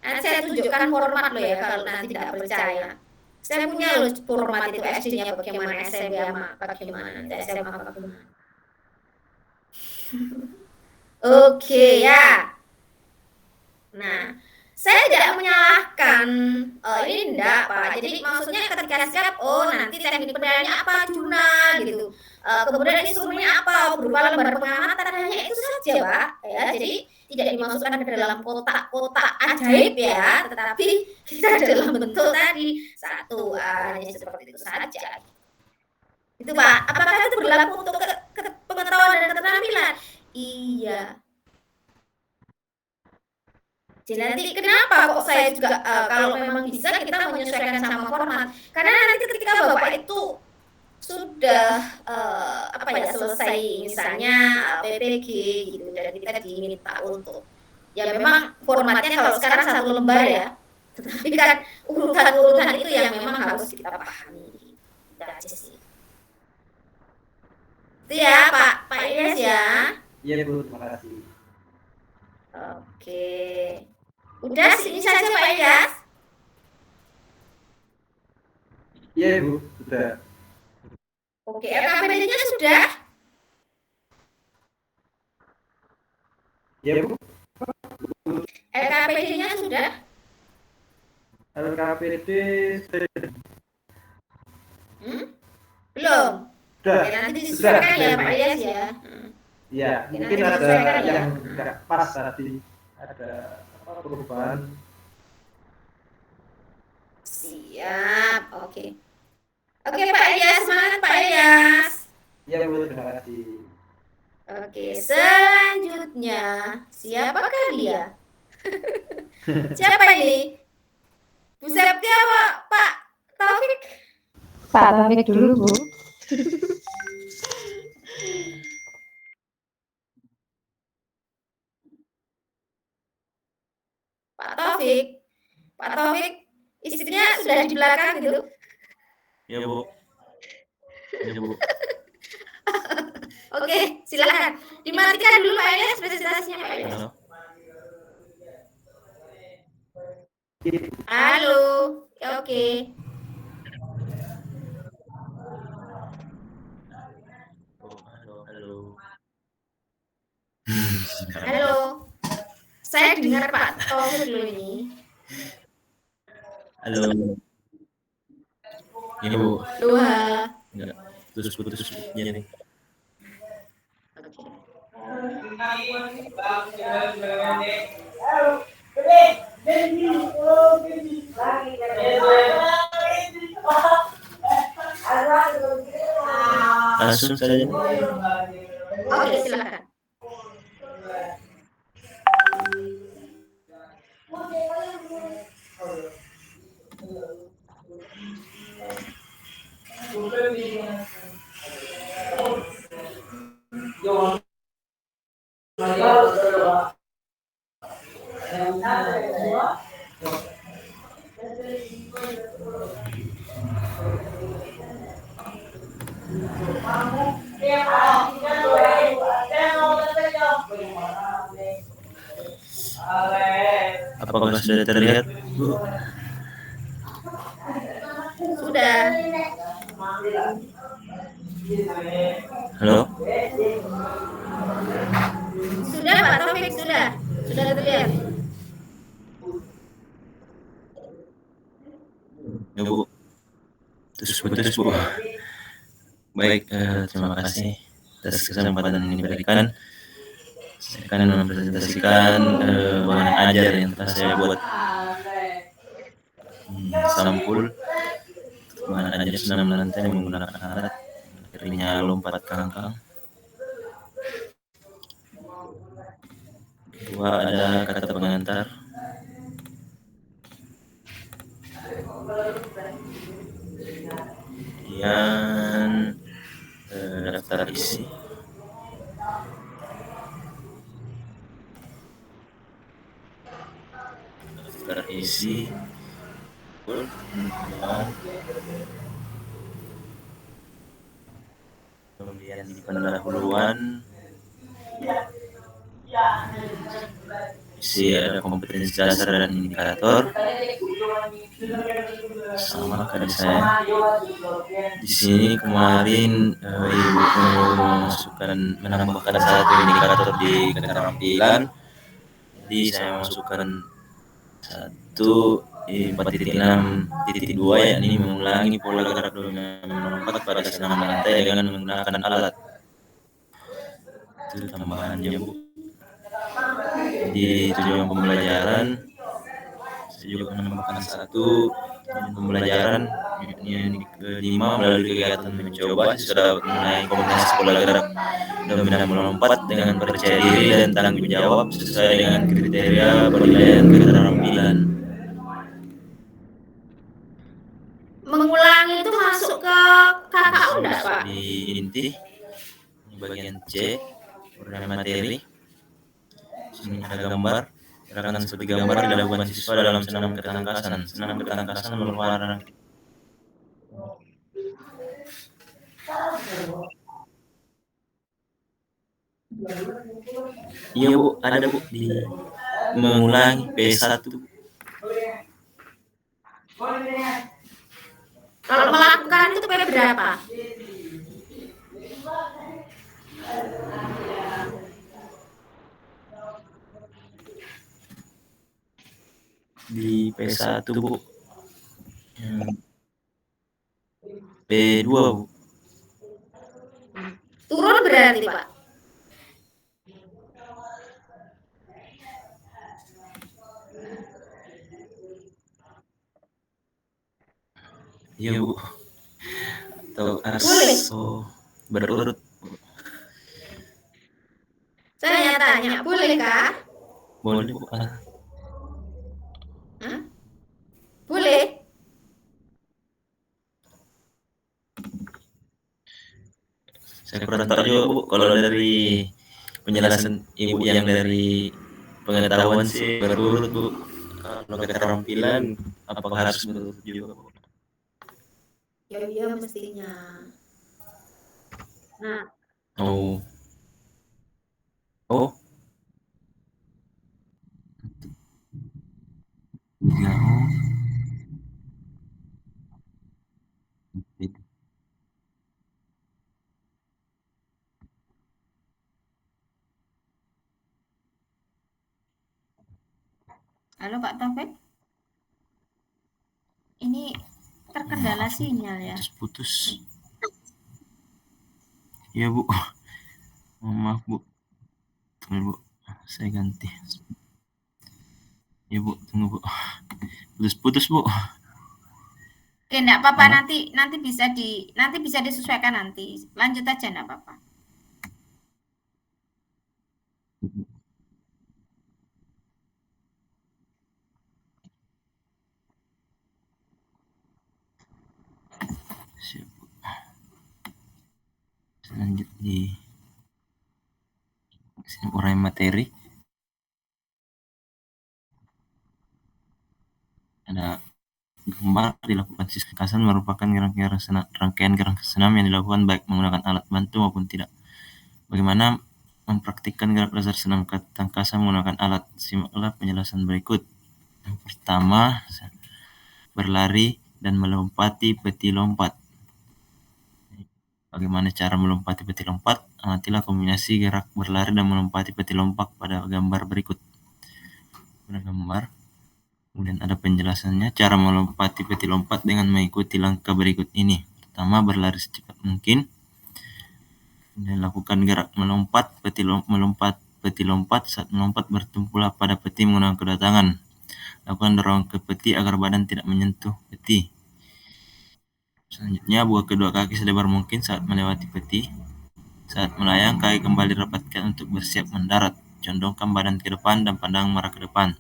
Kan saya tunjukkan format loh ya kalau nanti tidak percaya. Saya punya loh format itu SD-nya bagaimana, SMP sama bagaimana, SMA bagaimana. Oke ya. Nah, saya tidak menyalahkan ini enggak Pak. Jadi maksudnya ketika siap, oh nanti teknik penilaiannya apa Juna gitu. Kemudian instrumennya apa berupa lembar pengamatan, hanya itu saja Pak. Ya, jadi tidak dimasukkan ke dalam kotak-kotak ajaib ya, tetapi kita dalam bentuk tadi satu hanya seperti itu saja. Itu Pak. Apakah itu berlaku untuk pengetahuan dan keterampilan? Iya. Jadi nanti kenapa kok saya juga kalau memang bisa kita menyesuaikan sama format, karena nanti ketika Bapak itu sudah selesai misalnya PPG gitu dan kita diminta untuk ya memang formatnya kalau sekarang satu lembar ya, tetapi kan urutan-urutan itu yang memang harus kita pahami. Itu aja sih. Itu ya Pak Ilyas ya. Iya, Bu, terima kasih. Oke. Udah sini saja Pak Ilyas. Iya, Bu, sudah. Oke, LKPD-nya sudah? Iya, Bu. LKPD-nya sudah? LKPD Belum. sudah. Ya, nanti disesuaikan ya Pak Ilyas ya. Iya, Oke, mungkin nanti ada disesuaikan ya. yang nggak pas tadi. Ada perubahan. Siap, oke. Oke Pak Ilyas, semangat Pak Ilyas. Iya, Bu, terima kasih. Oke, selanjutnya siapakah dia? Siapa ini? Bu Septi apa Pak Taufik? Pak Taufik dulu, Bu. Pak Taufik, istrinya sudah di belakang gitu. Ya, Bu. Ya, Bu. Oke, silakan. Dimatikan dulu Pak Ilyas presentasinya Pak Ilyas. Halo, ya oke. Halo. Saya dengar Pak Taufik dulu ini. Halo. Ini, Bu. Dua. Enggak. Putus jadi. Langsung saja. Oke, silakan. Apakah sudah terlihat, Bu? Sudah. Halo? Sudah Pak Taufik, sudah. Sudah terlihat. Ya, Bu. Putus, Bu. Baik, terima kasih atas kesempatan yang diberikan. Saya akan mempresentasikan bahan ajar yang telah saya buat. Sampul bahan ajar senam lantai menggunakan alat materinya lompat kangkang. Kedua ada kata pengantar. Kemudian daftar isi. Daftar isi. Kemudian di pendahuluan isi ada kompetensi dasar dan indikator sama kayak saya. Di sini kemarin ibu menambahkan satu indikator di keterampilan. Jadi saya masukkan 4.6.2 yakni mengulangi pola gerak dominan melompat pada senam lantai dengan menggunakan alat. Itu tambahannya, Bu. Di tujuan pembelajaran saya juga menambahkan satu pembelajaran yang kelima melalui kegiatan mencoba sudah mengenai kombinasi pola gerak dominan melompat dengan percaya diri dan tanggung jawab sesuai dengan kriteria penilaian keterampilan. Mengulangi itu masuk ke KKU enggak, Pak? Di inti bagian C program materi. Sini ada gambar gerakan seperti gambar dilakukan siswa dalam senam ketangkasan. Senam ketangkasan merupakan iya, Bu, ada, Bu, di mengulangi P1. Kalau melakukan itu P berapa? Di P1, Bu. P2, Bu. Turun berarti, Pak. Iya, Bu. Atau harus berurut. Saya tanya, bolehkah? Boleh, Bu. Boleh? Saya kurang tahu juga, Bu. Kalau dari penjelasan Ibu yang dari pengetahuan sih berurut, Bu. Kalau keterampilan apakah harus berurut juga, Bu? Ya iya mestinya. Nah, Oh. Ya, halo Pak Taufik. Ini terkendala sinyal ya. Putus. Iya, Bu. Maaf, Bu. Tunggu, Bu. Saya ganti. Ya, Bu, tunggu, Bu. Putus-putus, Bu. Oke, enggak apa-apa, nanti bisa disesuaikan nanti. Lanjut aja enggak apa-apa. Siap, Bu. Lanjut di sini uraian materi. Ada gambar dilakukan siswa kasan merupakan rangkaian gerak senam yang dilakukan baik menggunakan alat bantu maupun tidak. Bagaimana mempraktikkan gerak dasar senam ketangkasan menggunakan alat? Simaklah penjelasan berikut. Yang pertama, berlari dan melompati peti lompat. Bagaimana cara melompati peti lompat? Amatilah kombinasi gerak berlari dan melompati peti lompat pada gambar berikut. Pada gambar, kemudian ada penjelasannya. Cara melompati peti lompat dengan mengikuti langkah berikut ini. Pertama, berlari secepat mungkin. Dan lakukan gerak melompat peti lompat. Saat melompat bertumpulah pada peti menggunakan kedua tangan. Lakukan dorong ke peti agar badan tidak menyentuh peti. Selanjutnya, buka kedua kaki selebar mungkin saat melewati peti. Saat melayang, kaki kembali rapatkan untuk bersiap mendarat. Condongkan badan ke depan dan pandang mengarah ke depan.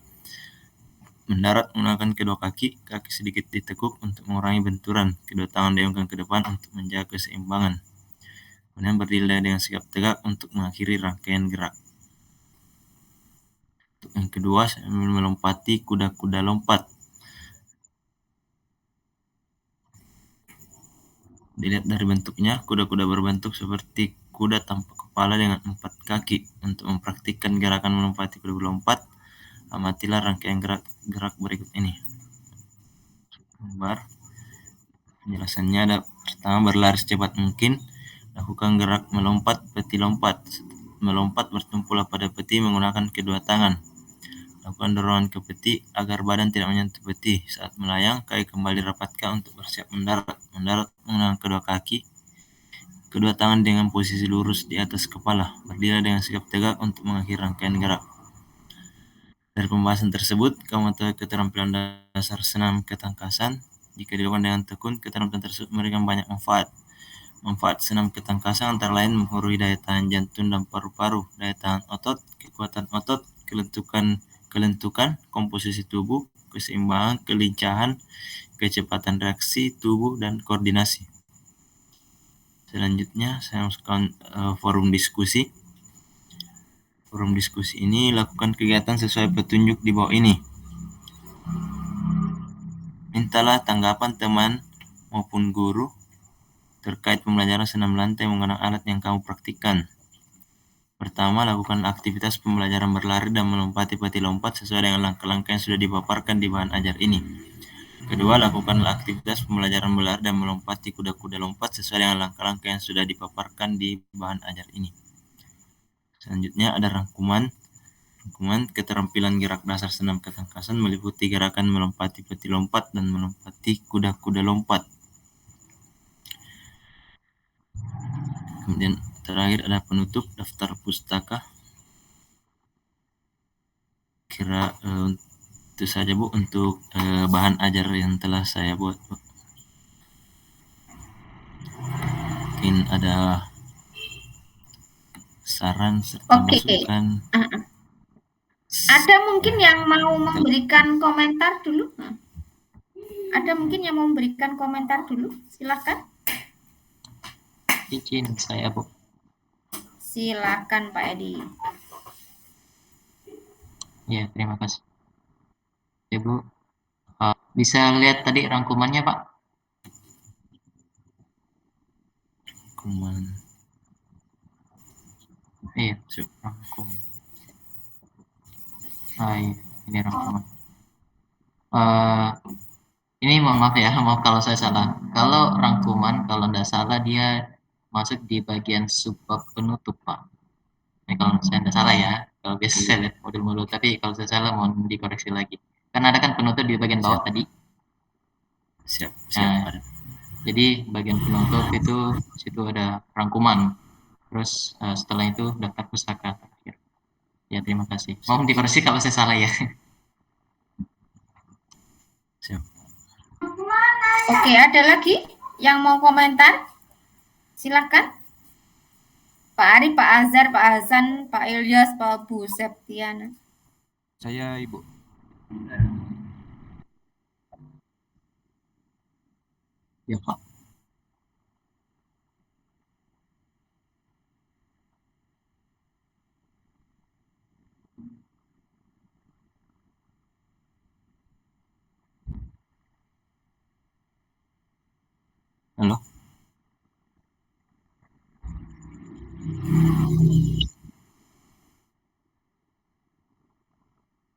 Mendarat menggunakan kedua kaki sedikit ditekuk untuk mengurangi benturan. Kedua tangan diangkat ke depan untuk menjaga keseimbangan. Kemudian berdiri dengan sikap tegak untuk mengakhiri rangkaian gerak. Untuk yang kedua, sambil melompati kuda-kuda lompat. Dilihat dari bentuknya, kuda-kuda berbentuk seperti kuda tanpa kepala dengan 4 kaki. Untuk mempraktikkan gerakan melompati kuda lompat, amatilah rangkaian gerak berikut ini. Gambar. Penjelasannya ada pertama, berlari secepat mungkin. Lakukan gerak melompat peti lompat. Melompat bertumpulah pada peti menggunakan kedua tangan. Lakukan dorongan ke peti agar badan tidak menyentuh peti. Saat melayang, kaki kembali rapatkan untuk bersiap mendarat. Mendarat menggunakan kedua kaki. Kedua tangan dengan posisi lurus di atas kepala. Berdiri dengan sikap tegak untuk mengakhiri rangkaian gerak. Dari pembahasan tersebut, kamu mengetahui keterampilan dasar senam ketangkasan. Jika dilakukan dengan tekun, keterampilan tersebut memberikan banyak manfaat. Manfaat senam ketangkasan antara lain mempengaruhi daya tahan jantung dan paru-paru, daya tahan otot, kekuatan otot, kelentukan, komposisi tubuh, keseimbangan, kelincahan, kecepatan reaksi tubuh, dan koordinasi. Selanjutnya, saya masukkan forum diskusi. Forum diskusi ini lakukan kegiatan sesuai petunjuk di bawah ini. Mintalah tanggapan teman maupun guru terkait pembelajaran senam lantai menggunakan alat yang kamu praktikkan. Pertama, lakukan aktivitas pembelajaran berlari dan melompati peti lompat sesuai dengan langkah-langkah yang sudah dipaparkan di bahan ajar ini. Kedua, lakukan aktivitas pembelajaran berlari dan melompati kuda-kuda lompat sesuai dengan langkah-langkah yang sudah dipaparkan di bahan ajar ini. Selanjutnya ada rangkuman. Keterampilan gerak dasar senam ketangkasan meliputi gerakan melompati peti lompat dan melompati kuda-kuda lompat. Kemudian terakhir ada penutup daftar pustaka. Itu saja Bu untuk bahan ajar yang telah saya buat Bu. Mungkin ada saran serta masukan. Ada mungkin yang mau memberikan komentar dulu? Ada mungkin yang mau memberikan komentar dulu? Silakan. Izin saya, Bu. Silakan Pak Edi. Ya, terima kasih. Ya, Bu. Bisa lihat tadi rangkumannya, Pak? Rangkuman. Iya, rangkum. Iya, ini rangkuman. Ini mohon maaf ya, maaf kalau saya salah. Kalau rangkuman, kalau tidak salah dia masuk di bagian subbab penutup, Pak. Nah, kalau saya tidak salah ya, kalau biasa saya lihat modul-modul, tapi kalau saya salah mohon dikoreksi lagi. Karena ada kan penutup di bagian bawah tadi. Siap. Nah, jadi bagian penutup itu situ ada rangkuman. Terus setelah itu daftar pustaka terakhir. Ya, terima kasih. Mohon dikoreksi kalau saya salah ya. Siap. Oke, ada lagi yang mau komentar? Silakan. Pak Ari, Pak Azhar, Pak Hasan, Pak Ilyas, Pak Bu Septiana. Saya Ibu. Ya, Pak. Halo?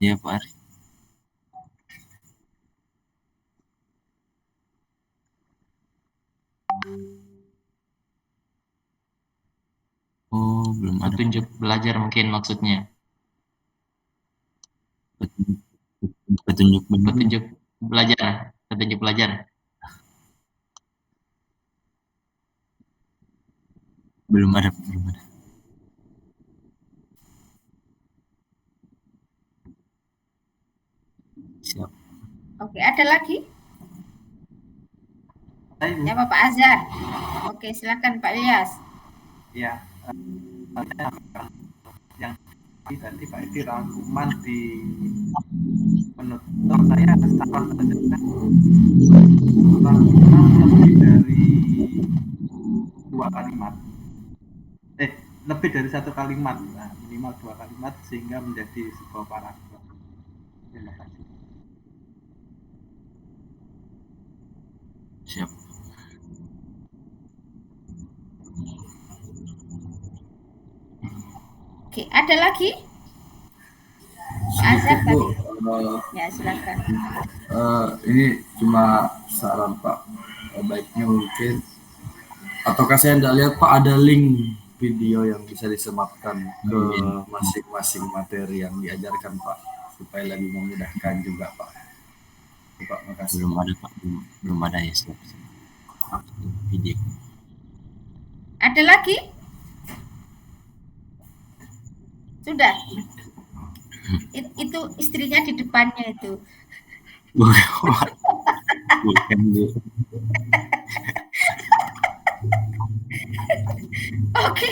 Iya, Pak Ari. Oh, belum ada. Petunjuk belajar mungkin maksudnya. Petunjuk benar. Petunjuk belajar. Petunjuk belajar. Belum ada, belum ada. Siap. Oke, ada lagi? Saya Ya, Pak Azhar. Oke, silakan Pak Ilyas. ya yang tadi Pak itu rangkuman di penutup saya saran saja rangkuman lebih dari 2 kalimat lebih dari 1 kalimat, nah, minimal 2 kalimat sehingga menjadi sebuah paragraf. Terima kasih. Siap. Oke, ada lagi? Pak Azhar Bu, tadi. Ya, silakan. ini cuma saran Pak. Baiknya mungkin, ataukah saya tidak lihat Pak ada link video yang bisa disematkan ke masing-masing materi yang diajarkan Pak, supaya lebih memudahkan juga Pak. Pak, makasih. Belum ada, Pak. Belum ada ya, siap. Video. Ada lagi? Sudah. Itu istrinya di depannya itu. Bukan, Bu. Oke.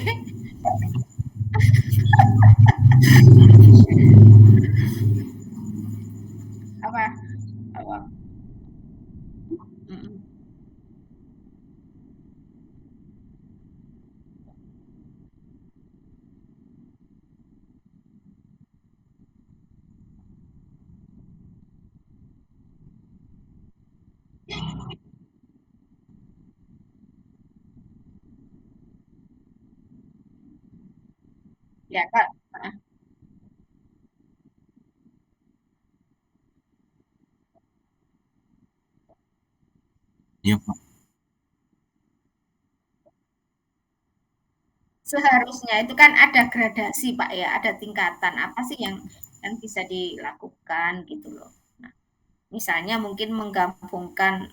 Apa? Mm-mm. Ya, Kak. Iya, Pak. Seharusnya itu kan ada gradasi Pak ya, ada tingkatan apa sih yang bisa dilakukan gitu loh. Nah, misalnya mungkin menggabungkan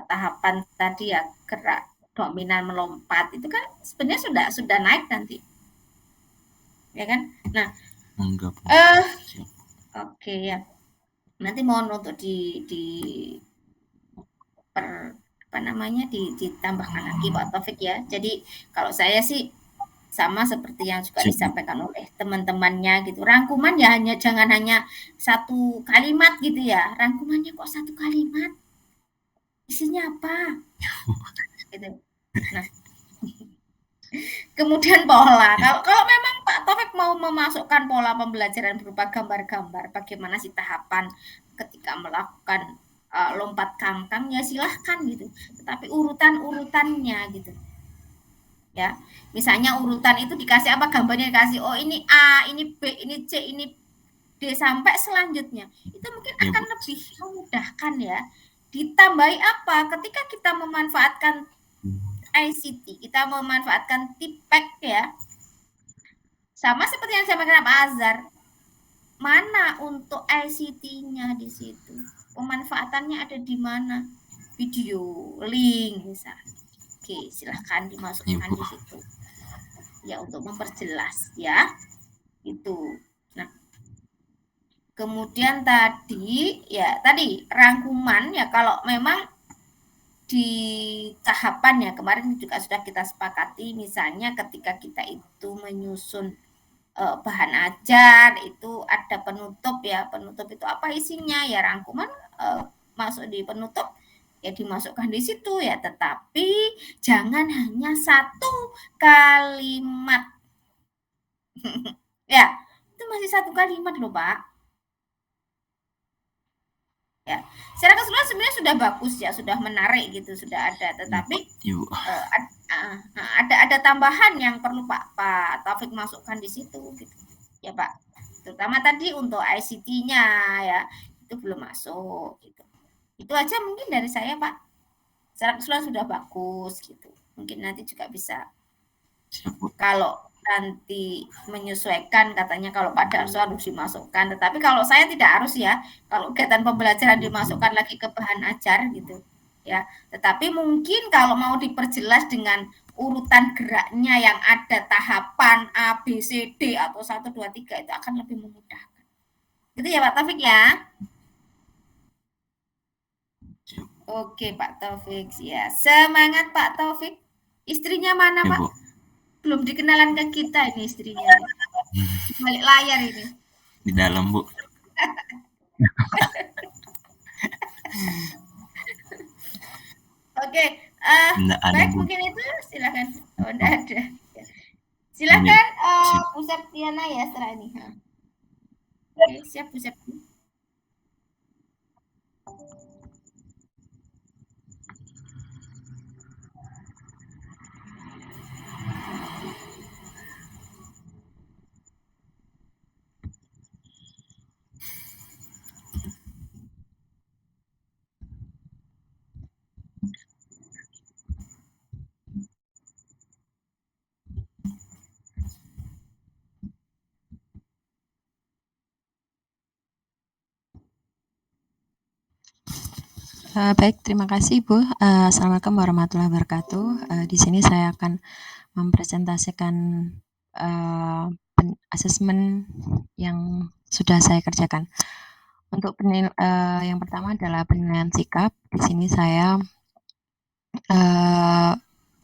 tahapan tadi ya, gerak dominan melompat itu kan sebenarnya sudah naik nanti, ya kan? Nah, Enggak, Pak. Siap. oke ya. Nanti mohon untuk ditambahkan lagi Pak Taufik ya. Jadi kalau saya sih sama seperti yang juga Siap. disampaikan oleh teman-temannya gitu. Rangkuman ya jangan hanya 1 kalimat gitu ya. Rangkumannya kok 1 kalimat? Isinya apa? Gitu. Nah, kemudian pola. Kalau memang Pak Taufik mau memasukkan pola pembelajaran berupa gambar-gambar, bagaimana sih tahapan ketika melakukan lompat kangkang ya silahkan gitu. Tetapi urutan-urutannya gitu. Ya, misalnya urutan itu dikasih apa, gambarnya dikasih, oh ini A, ini B, ini C, ini D sampai selanjutnya. Itu mungkin akan lebih memudahkan ya. Ditambahi apa? Ketika kita memanfaatkan ICT, kita memanfaatkan TIPEK ya. Sama seperti yang disampaikan Pak Azhar. Mana untuk ICT-nya di situ? Pemanfaatannya ada di mana? Video, link misalnya. Oke, silahkan dimasukkan di situ. Ya, untuk memperjelas ya. Itu. Nah, kemudian tadi rangkuman ya, kalau memang di tahapan ya kemarin juga sudah kita sepakati, misalnya ketika kita itu menyusun bahan ajar itu ada penutup ya. Penutup itu apa isinya? Ya rangkuman masuk di penutup ya, dimasukkan di situ ya, tetapi jangan hanya 1 kalimat. Ya, itu masih 1 kalimat loh Pak. Ya, secara keseluruhan sebenarnya sudah bagus ya, sudah menarik gitu, sudah ada. Tetapi Ibu. ada tambahan yang perlu Pak Taufik masukkan di situ, gitu. Ya Pak. Terutama tadi untuk ICT-nya ya, itu belum masuk. Gitu. Itu aja mungkin dari saya Pak. Secara keseluruhan sudah bagus gitu. Mungkin nanti juga bisa. Kalau nanti menyesuaikan katanya kalau Pak Darso harus dimasukkan, tetapi kalau saya tidak harus ya, kalau kegiatan pembelajaran dimasukkan lagi ke bahan ajar gitu ya. Tetapi mungkin kalau mau diperjelas dengan urutan geraknya yang ada tahapan A, B, C, D atau 1, 2, 3 itu akan lebih memudahkan. Gitu ya Pak Taufik ya. Oke Pak Taufik ya. Semangat Pak Taufik. Istrinya mana Pak? Ibu. Belum dikenalan ke kita ini istrinya. Balik layar ini. Di dalam, Bu. Oke, Nggak ada, baik Bu. mungkin itu silakan. Oh, enggak ada. Silakan Bu Septiana ya setelah ini. Oke, siap Bu Septiana. Baik, terima kasih Bu. Assalamualaikum warahmatullahi wabarakatuh. Di sini saya akan mempresentasikan asesmen yang sudah saya kerjakan. Untuk yang pertama adalah penilaian sikap. Di sini saya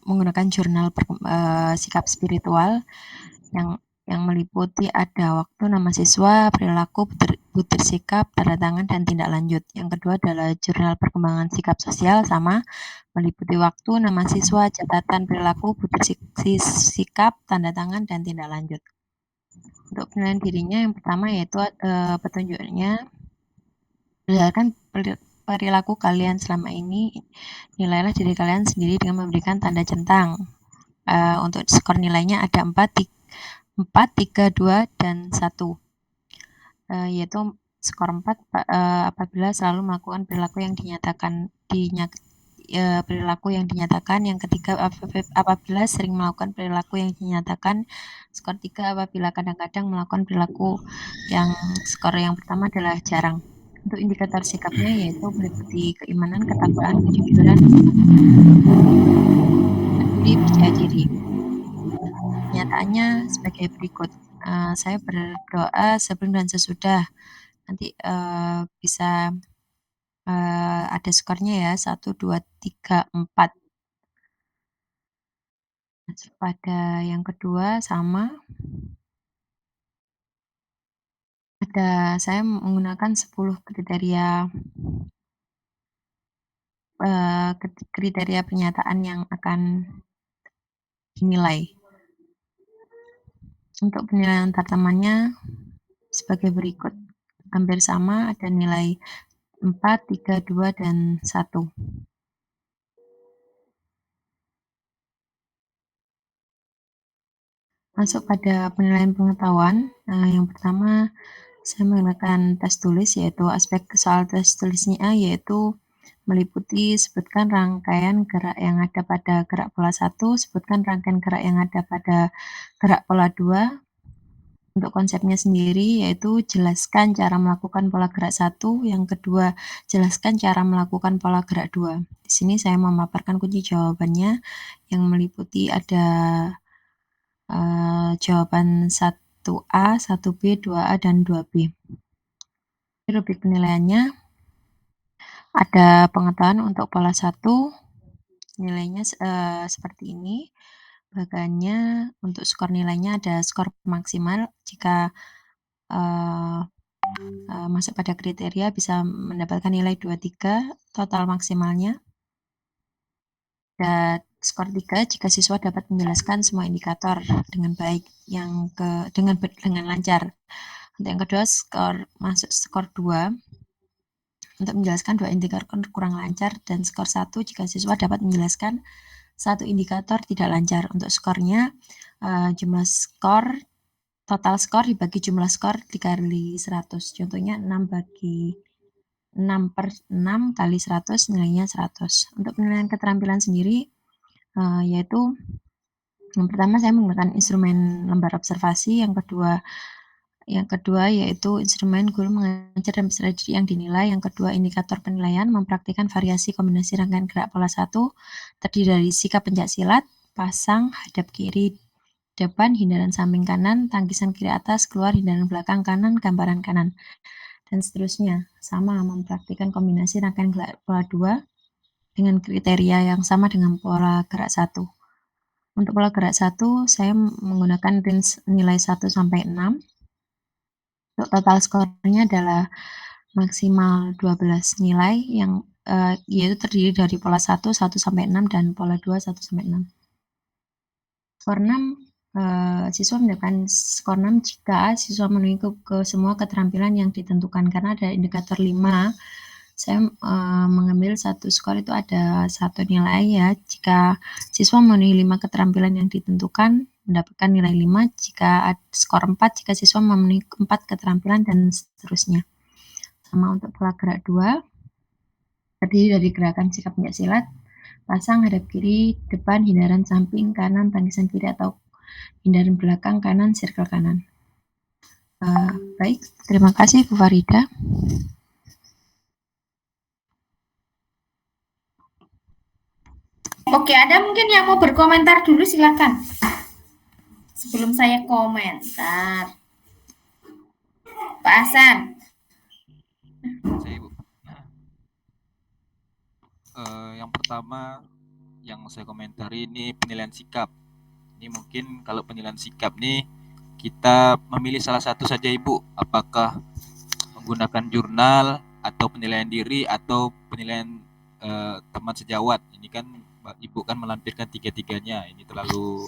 menggunakan jurnal sikap spiritual yang meliputi ada waktu, nama siswa, perilaku, butir sikap, tanda tangan, dan tindak lanjut. Yang kedua adalah jurnal perkembangan sikap sosial, sama meliputi waktu, nama siswa, catatan, perilaku, butir sikap, tanda tangan, dan tindak lanjut. Untuk penilaian dirinya yang pertama yaitu petunjuknya berdasarkan perilaku kalian selama ini, nilailah diri kalian sendiri dengan memberikan tanda centang. Untuk skor nilainya ada 4, 3, 2, dan 1. Yaitu skor 4 apabila selalu melakukan perilaku yang dinyatakan. Yang ketiga apabila sering melakukan perilaku yang dinyatakan. Skor 3 apabila kadang-kadang melakukan perilaku yang skor yang pertama adalah jarang. Untuk indikator sikapnya yaitu meliputi keimanan, ketakwaan, kejujuran, peduli, percaya diri. Kenyataannya sebagai berikut. Saya berdoa sebelum dan sesudah. Nanti bisa ada skornya ya, 1, 2, 3, 4. Pada yang kedua sama. Saya menggunakan 10 kriteria pernyataan yang akan dinilai. Untuk penilaian antar-temannya sebagai berikut. Hampir sama, ada nilai 4, 3, 2, dan 1. Masuk pada penilaian pengetahuan. Yang pertama, saya menggunakan tes tulis, yaitu aspek soal tes tulisnya yaitu meliputi sebutkan rangkaian gerak yang ada pada gerak pola 1, sebutkan rangkaian gerak yang ada pada gerak pola 2. Untuk konsepnya sendiri yaitu jelaskan cara melakukan pola gerak 1, yang kedua jelaskan cara melakukan pola gerak 2. Di sini saya memaparkan kunci jawabannya yang meliputi ada jawaban 1A, 1B, 2A, dan 2B. Rubrik penilaiannya ada pengetahuan untuk pola 1, nilainya seperti ini. Bagiannya untuk skor nilainya ada skor maksimal jika masuk pada kriteria bisa mendapatkan nilai 23 total maksimalnya. Dan skor 3 jika siswa dapat menjelaskan semua indikator dengan baik, dengan lancar. Untuk yang kedua skor 2 untuk menjelaskan 2 indikator kurang lancar dan skor 1 jika siswa dapat menjelaskan 1 indikator tidak lancar. Untuk skornya, jumlah skor, total skor dibagi jumlah skor dikali 100. Contohnya 6 bagi 6/6 kali 100 nilainya 100. Untuk penilaian keterampilan sendiri, yaitu yang pertama saya menggunakan instrumen lembar observasi, yang kedua yaitu instrumen guru mengajar dan peserta didik yang dinilai, yang kedua indikator penilaian mempraktikkan variasi kombinasi rangkaian gerak pola 1 terdiri dari sikap pencaksilat, pasang, hadap kiri depan, hindaran samping kanan, tangkisan kiri atas, keluar, hindaran belakang kanan, gambaran kanan, dan seterusnya. Sama mempraktikkan kombinasi rangkaian gerak pola 2 dengan kriteria yang sama dengan pola gerak 1. Untuk pola gerak 1, saya menggunakan range nilai 1 sampai 6. Untuk total skornya adalah maksimal 12 nilai yang yaitu terdiri dari pola 1, 1 sampai 6 dan pola 2, 1 sampai 6. Skor 6, siswa mendapatkan skor 6 jika siswa memenuhi ke semua keterampilan yang ditentukan. Karena ada indikator 5, saya mengambil satu skor itu ada 1 nilai ya. Jika siswa memenuhi 5 keterampilan yang ditentukan, mendapatkan nilai 5, jika skor 4 jika siswa memenuhi 4 keterampilan dan seterusnya. Sama untuk pola gerak 2, terdiri dari gerakan sikap pencaksilat, pasang, hadap kiri, depan, hindaran samping kanan, tangkisan kiri atau hindaran belakang kanan, circle kanan. Baik, terima kasih Bu Farida. Oke, ada mungkin yang mau berkomentar dulu, silakan. Sebelum saya komentar. Pak Hasan. Saya, Bu. Yang pertama yang saya komentari ini penilaian sikap. Ini mungkin kalau penilaian sikap nih kita memilih salah satu saja Ibu, apakah menggunakan jurnal atau penilaian diri atau penilaian teman sejawat. Ini kan Ibu kan melampirkan tiga-tiganya, ini terlalu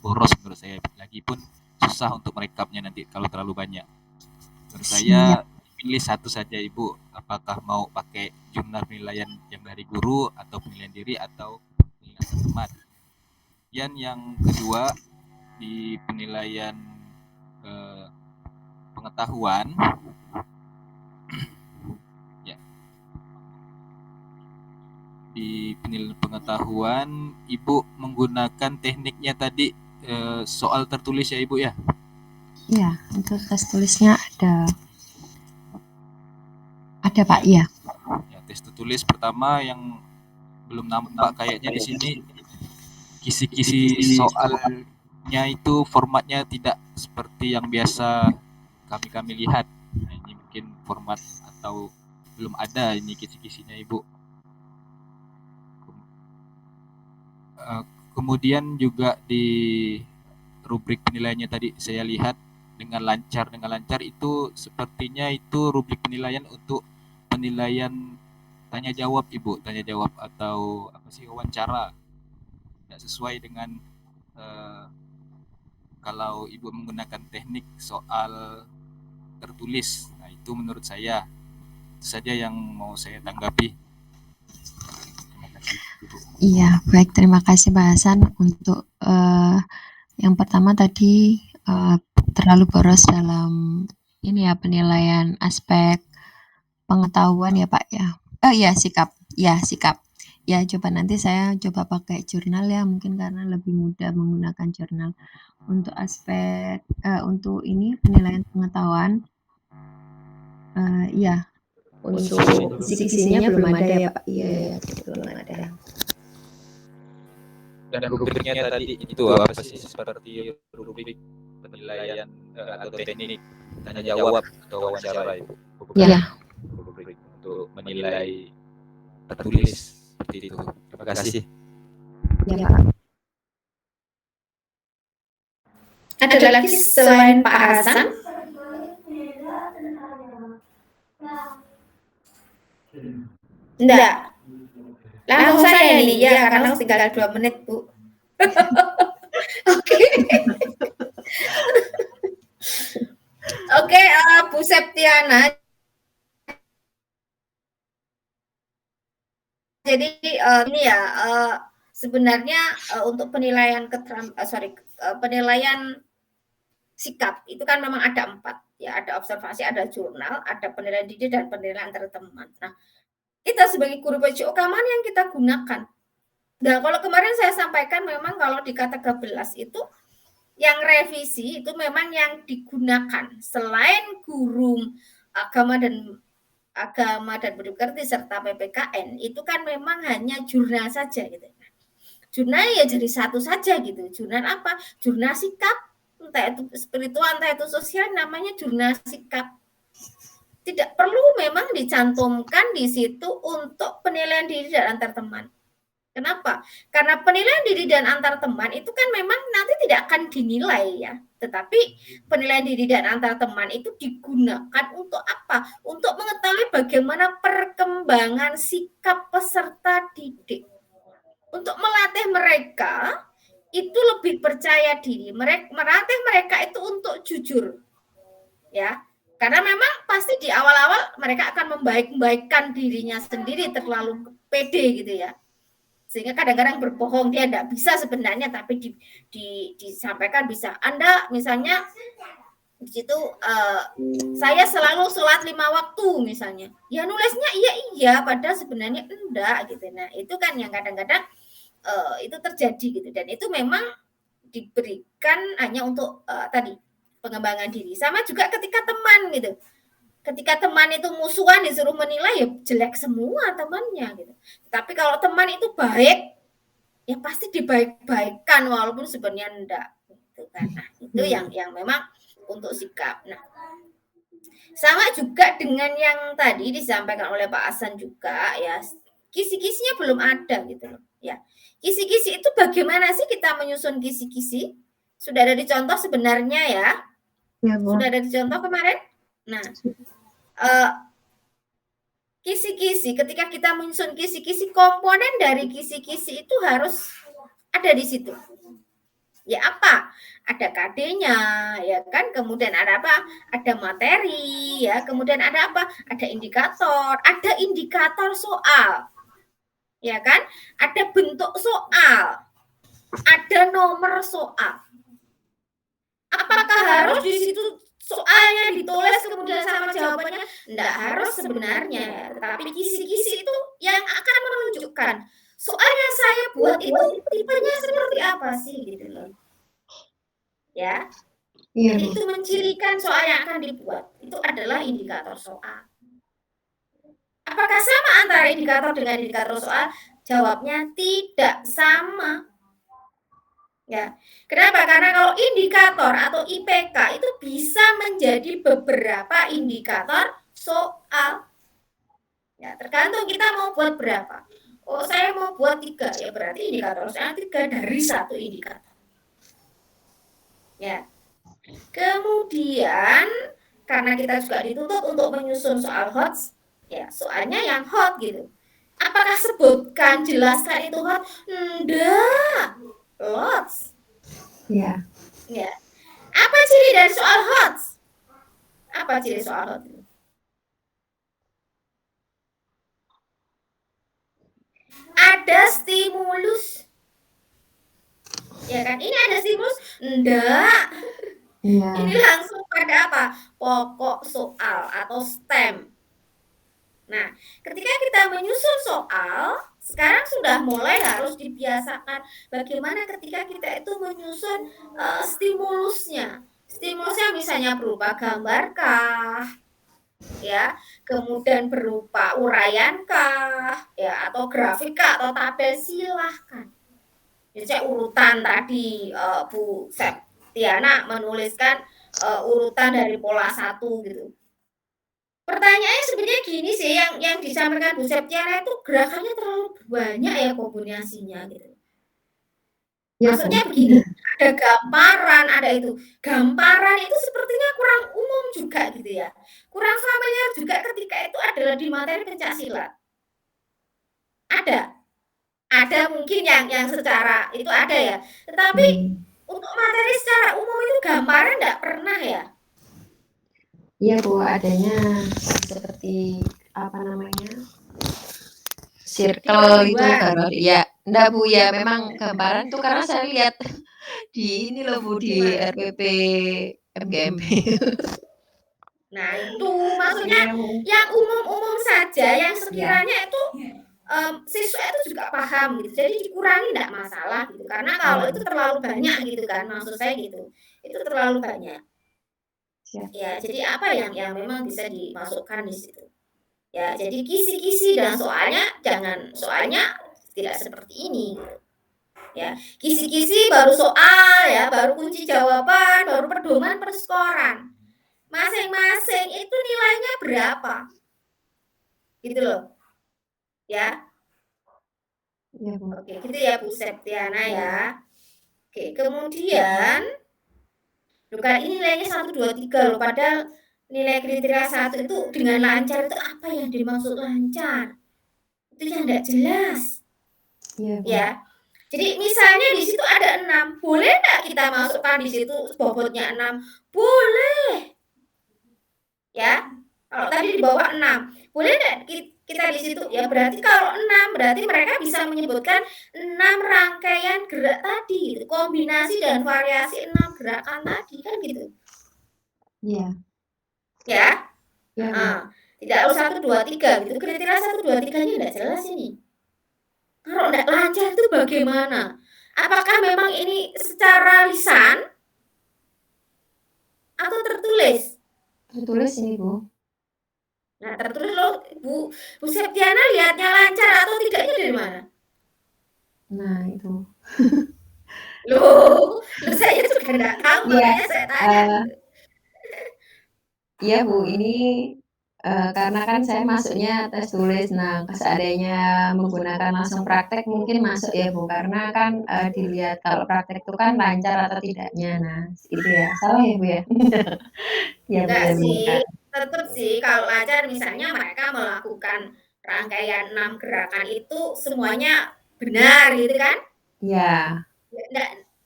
boros menurut saya. Lagipun susah untuk merekapnya nanti kalau terlalu banyak. Menurut saya pilih satu saja Ibu, apakah mau pakai jurnal penilaian yang dari guru atau penilaian diri atau penilaian teman. Dan yang kedua di penilaian pengetahuan, ya, di penilaian pengetahuan Ibu menggunakan tekniknya tadi soal tertulis ya Ibu ya? Iya, untuk tes tulisnya ada Pak, ya. Ya, tes tertulis pertama yang belum nampak kayaknya di sini kisi-kisi soalnya itu formatnya tidak seperti yang biasa kami lihat. Nah, ini mungkin format atau belum ada ini kisi-kisinya Ibu. Kemudian juga di rubrik penilaiannya tadi saya lihat dengan lancar itu sepertinya itu rubrik penilaian untuk penilaian tanya jawab Ibu, tanya jawab atau apa sih, wawancara. Tidak sesuai dengan kalau Ibu menggunakan teknik soal tertulis. Nah, itu menurut saya itu saja yang mau saya tanggapi. Terima kasih Ibu. Iya, baik, terima kasih Pak Hasan. Untuk yang pertama tadi terlalu boros dalam ini ya, penilaian aspek pengetahuan ya Pak ya. Iya, sikap. Ya, coba nanti saya coba pakai jurnal ya, mungkin karena lebih mudah menggunakan jurnal. Untuk aspek untuk ini penilaian pengetahuan, ya, untuk kisi-kisinya belum ada ya Pak. Iya, belum ada. Dan rubriknya tadi itu apa sih, seperti rubrik penilaian atau teknik tanya jawab atau wawancara Ibu? Ya. Rubrik untuk menilai tertulis seperti itu. Terima kasih. Ya Pak. Ada lagi selain Pak Hasan? Enggak. Langsung saya nih ya, karena tinggal 2 menit Bu. Oke. Oke, Bu Septiana. jadi ini ya sebenarnya untuk penilaian penilaian sikap itu kan memang ada 4 ya, ada observasi, ada jurnal, ada penilaian diri dan penilaian antar teman. Nah, kita sebagai guru PJOK mana yang kita gunakan? Nah, kalau kemarin saya sampaikan memang kalau di K13 itu yang revisi itu memang yang digunakan selain guru agama dan budi pekerti serta PPKN itu kan memang hanya jurnal saja gitu. Jurnal ya jadi satu saja gitu. Jurnal apa? Jurnal sikap, entah itu spiritual, entah itu sosial, namanya jurnal sikap. Tidak perlu memang dicantumkan di situ untuk penilaian diri dan antar teman. Kenapa? Karena penilaian diri dan antar teman itu kan memang nanti tidak akan dinilai ya. Tetapi penilaian diri dan antar teman itu digunakan untuk apa? Untuk mengetahui bagaimana perkembangan sikap peserta didik. Untuk melatih mereka itu lebih percaya diri. Melatih mereka itu untuk jujur. Ya. Karena memang pasti di awal-awal mereka akan membaik-baikkan dirinya sendiri, terlalu pede gitu ya. Sehingga kadang-kadang berbohong, dia tidak bisa sebenarnya, tapi disampaikan bisa. Anda misalnya di situ saya selalu sholat 5 waktu misalnya, ya nulisnya iya padahal sebenarnya enggak gitu. Nah itu kan yang kadang-kadang itu terjadi gitu, dan itu memang diberikan hanya untuk tadi pengembangan diri. Sama juga ketika teman gitu. Ketika teman itu musuhan disuruh menilai ya jelek semua temannya gitu. Tapi kalau teman itu baik ya pasti dibaik-baikkan walaupun sebenarnya enggak gitu kan. Nah, itu yang memang untuk sikap. Nah, sama juga dengan yang tadi disampaikan oleh Pak Hasan juga ya. Kisi-kisinya belum ada gitu loh ya. Kisi-kisi itu bagaimana sih kita menyusun kisi-kisi? Sudah ada dicontoh sebenarnya ya. Ya, Bu. Sudah ada dicontoh kemarin. Nah, kisi-kisi, ketika kita menyusun kisi-kisi, komponen dari kisi-kisi itu harus ada di situ. Ya apa? Ada KD-nya, ya kan? Kemudian ada apa? Ada materi, ya. Kemudian ada apa? Ada indikator soal. Ya kan? Ada bentuk soal. Ada nomor soal. Apakah harus di situ soalnya ditulis kemudian sama jawabannya? Enggak harus sebenarnya, tapi kisi-kisi itu yang akan menunjukkan soal yang saya buat itu tipenya seperti apa sih gitu loh. Ya. Jadi itu mencirikan soal yang akan dibuat. Itu adalah indikator soal. Apakah sama antara indikator dengan indikator soal? Jawabnya tidak sama. Ya, kenapa? Karena kalau indikator atau IPK itu bisa menjadi beberapa indikator soal. Ya, tergantung kita mau buat berapa. Oh, saya mau buat 3, ya berarti indikator soal 3 dari 1 indikator. Ya. Kemudian karena kita juga dituntut untuk menyusun soal hot, ya soalnya yang hot gitu. Apakah sebutkan, jelaskan itu hot? Enggak. Lots. Ya. Ya. Apa ciri dari soal hot? Apa ciri soal hot? Ada stimulus. Ya kan? Ini ada stimulus? Enggak. Ya. Ini langsung pada apa? Pokok soal atau stem. Nah, ketika kita menyusun soal, sekarang sudah mulai harus dibiasakan bagaimana ketika kita itu menyusun stimulusnya. Stimulusnya misalnya berupa gambarkah, ya, kemudian berupa uraiankah, ya, atau grafikkah atau tabel, silahkan. Jadi saya urutan tadi Bu Septiana menuliskan urutan dari pola 1 gitu. Pertanyaannya sebenarnya gini sih, yang disampaikan Bu Septiana itu gerakannya terlalu banyak ya kombinasinya gitu. Ya, maksudnya begini, ada gamparan, ada itu. Gamparan itu sepertinya kurang umum juga gitu ya. Kurang familiar juga ketika itu adalah di materi pencaksilat. Ada mungkin yang secara itu ada ya. Tetapi untuk materi secara umum itu gambaran enggak pernah ya. Iya Bu, adanya seperti apa namanya, circle itu dua. baru ya. Enggak Bu ya, memang gambaran itu karena saya lihat di ini loh Bu di Gimana? RPP MGMP. Nah itu maksudnya Iya Bu. yang umum-umum saja, yang Iya. sekiranya itu siswa itu juga paham gitu. Jadi dikurangi enggak masalah gitu. Karena kalau itu terlalu banyak gitu kan, maksud saya gitu. Itu terlalu banyak. Siap. Ya, jadi apa yang memang bisa dimasukkan di situ. Ya, jadi kisi-kisi dan soalnya tidak seperti ini gitu. Ya, kisi-kisi baru soal ya, baru kunci jawaban, baru pedoman perskoran. Masing-masing itu nilainya berapa? Gitu loh. Ya. Iya Bu. Oke, gitu ya Bu Septiana ya. Oke, kemudian bukan ini nilainya 1 2 3 loh, padahal nilai kriteria 1 itu dengan lancar itu apa yang dimaksud lancar? Itu yang enggak jelas. Iya Bu. Ya. Jadi misalnya di situ ada 6, boleh enggak kita masukkan di situ bobotnya 6? Boleh. Ya. Kalau tadi di bawah 6, boleh enggak kita di situ? Ya berarti kalau 6 berarti mereka bisa menyebutkan 6 rangkaian gerak tadi, gitu. Kombinasi dan variasi 6 gerakan tadi kan gitu. Iya. Ya. Iya Bu. Tidak harus 1 2 3 gitu. Kriteria 1 2 3-nya enggak jelas ini. Kalau enggak lancar itu bagaimana? Apakah memang ini secara lisan atau tertulis? Tertulis ini Bu. Nah, tertulis loh Bu Septiana lihatnya lancar atau tidaknya dari mana? Nah, itu. Loh, saya juga enggak tahu makanya saya tanya. Iya Bu, ini karena kan saya masuknya tes tulis. Nah, seandainya menggunakan langsung praktek mungkin masuk ya Bu, karena kan dilihat kalau praktek itu kan lancar atau tidaknya. Nah, itu ya. Salah ya Bu ya? Iya Enggak sih, benar-benar. tetap sih kalau lancar misalnya mereka melakukan rangkaian 6 gerakan itu semuanya benar gitu kan? Iya.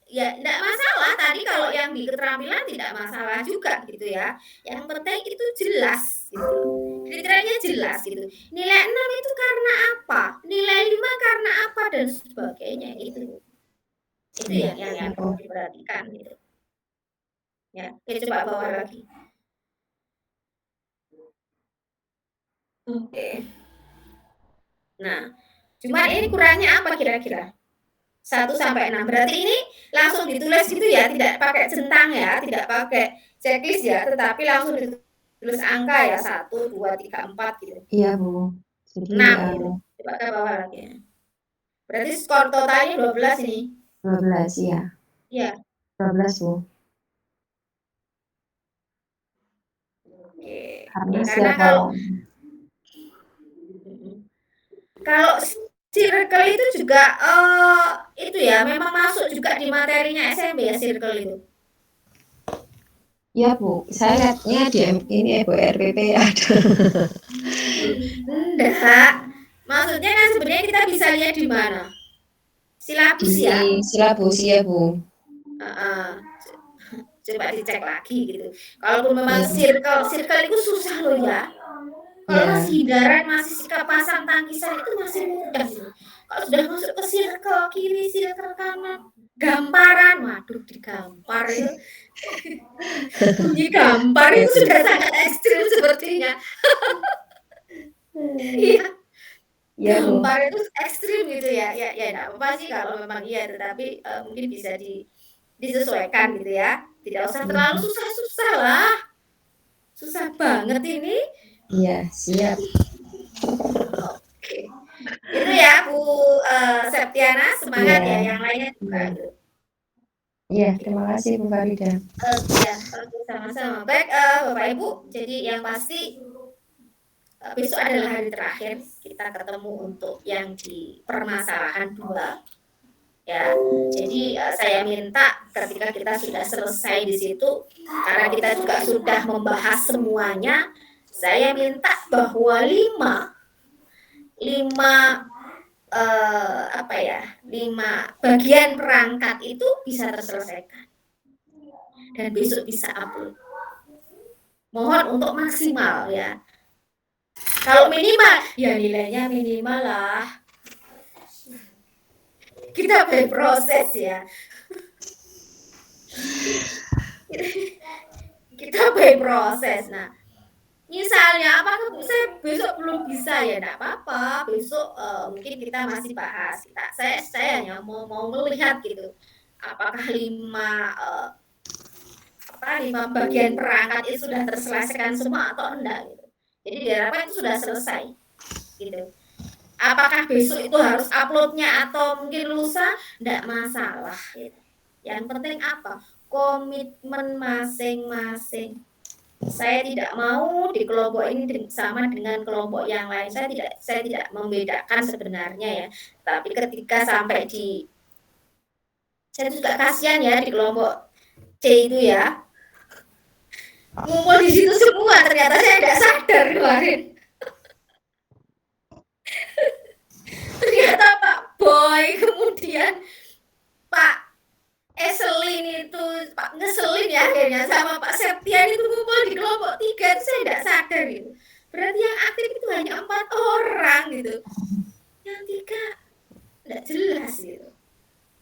Enggak masalah tadi kalau yang di keterampilan tidak masalah juga gitu ya. Yang penting itu jelas gitu. Kriterianya jelas gitu. Nilai 6 itu karena apa? Nilai 5 karena apa dan sebagainya itu. Itu yang perlu diperhatikan gitu. Ya, oke coba bawa lagi. Oke. Nah, cuman ini kurangnya apa kira-kira? 1 sampai 6. Berarti ini langsung ditulis gitu ya, tidak pakai centang ya, tidak pakai checklist ya, tetapi langsung ditulis angka ya, 1 2 3 4 gitu. Iya Bu. Jadi 6 gitu. Coba ke bawah lagi ya. Berarti skor totalnya 12 ini. 12 iya. Iya. 12 Bu. Oke. Karena kalau circle itu juga itu ya memang masuk juga di materinya SMP ya circle itu. Iya Bu, saya lihatnya di ini Bu RPP ada. Enggak. Maksudnya kan sebenarnya kita bisa lihat di mana? Silabus ya. Silabus ya Bu. Coba dicek lagi gitu. Kalaupun memang circle itu susah loh ya. Kalau masih hindaran, masih sikap pasang tangkisan itu masih mudah sih. Kalau sudah masuk ke circle kiri, circle kanan, gamparan, waduh digampar itu. Digampar itu sudah sangat ekstrim sepertinya. Iya. Gampar itu ekstrim gitu ya. Ya enggak apa-apa sih kalau memang iya, tetapi mungkin bisa disesuaikan gitu ya. Tidak usah terlalu susah-susah lah. Susah banget ini. Iya, siap. Oke. Itu ya Bu Septiana, semangat ya, yang lainnya juga itu. Iya, terima kasih Bu Farida. Ya, sama-sama. Baik Bapak Ibu, jadi yang pasti besok adalah hari terakhir kita ketemu untuk yang di permasalahan 2. Ya, jadi saya minta ketika kita sudah selesai di situ, karena kita juga sudah membahas semuanya, saya minta bahwa 5 bagian perangkat itu bisa terselesaikan dan besok bisa upload. Mohon untuk maksimal ya. Kalau minimal, ya nilainya minimal lah. kita berproses ya. Kita berproses. Nah, misalnya apakah saya besok belum bisa ya, enggak apa-apa. Besok mungkin kita masih bahas. Saya hanya mau melihat gitu. Apakah 5 bagian perangkat itu sudah terselesaikan semua atau enggak gitu. Jadi diharapkan itu sudah selesai gitu. Apakah besok itu harus uploadnya atau mungkin lusa, enggak masalah gitu. Yang penting apa? Komitmen masing-masing. Saya tidak mau di kelompok ini sama dengan kelompok yang lain. Saya tidak membedakan sebenarnya ya. Tapi ketika sampai saya juga kasihan ya di kelompok C itu ya. Ngumpul di situ semua, ternyata saya tidak sadar kemarin. Ternyata Pak Boy, kemudian Pak Eselin itu, Pak ngeselin ya akhirnya, sama Pak Septian itu ngumpul di kelompok 3, itu saya tidak sadar gitu. Berarti yang aktif itu hanya 4 orang gitu. Yang 3 tidak jelas gitu.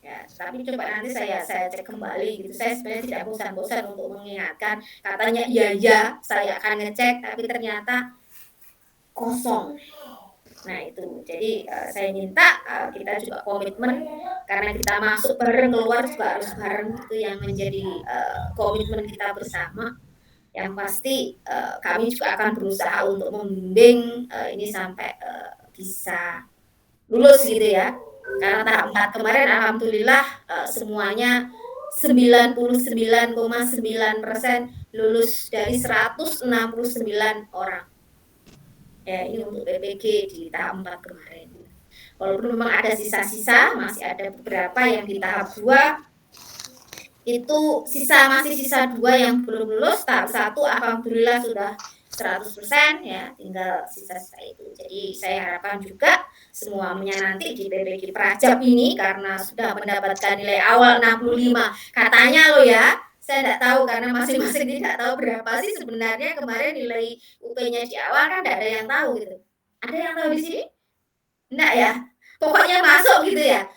Ya, tapi coba nanti saya cek kembali gitu. Saya sebenarnya tidak bosan-bosan untuk mengingatkan. Katanya iya, saya akan ngecek, tapi ternyata kosong. Nah itu, jadi saya minta kita juga komitmen, karena kita masuk bareng, keluar juga harus bareng, itu yang menjadi komitmen kita bersama. Yang pasti kami juga akan berusaha untuk membimbing ini sampai bisa lulus gitu ya. Karena tahap 4 kemarin alhamdulillah semuanya 99,9% lulus dari 169 orang. Ya, ini untuk PPG di tahap 4 kemarin. Walaupun memang ada sisa-sisa, masih ada beberapa yang di tahap 2 itu masih sisa 2 yang belum lulus. Tahap 1 alhamdulillah sudah 100% ya, tinggal sisa-sisa itu. Jadi saya harapkan juga semuanya nanti di PPG Prajab ini, karena sudah mendapatkan nilai awal 65 katanya loh ya, saya tidak tahu karena masing-masing tidak tahu berapa sih sebenarnya kemarin nilai UP-nya di awal, kan tidak ada yang tahu gitu. Ada yang tahu di sini? Enggak ya? Pokoknya masuk gitu ya.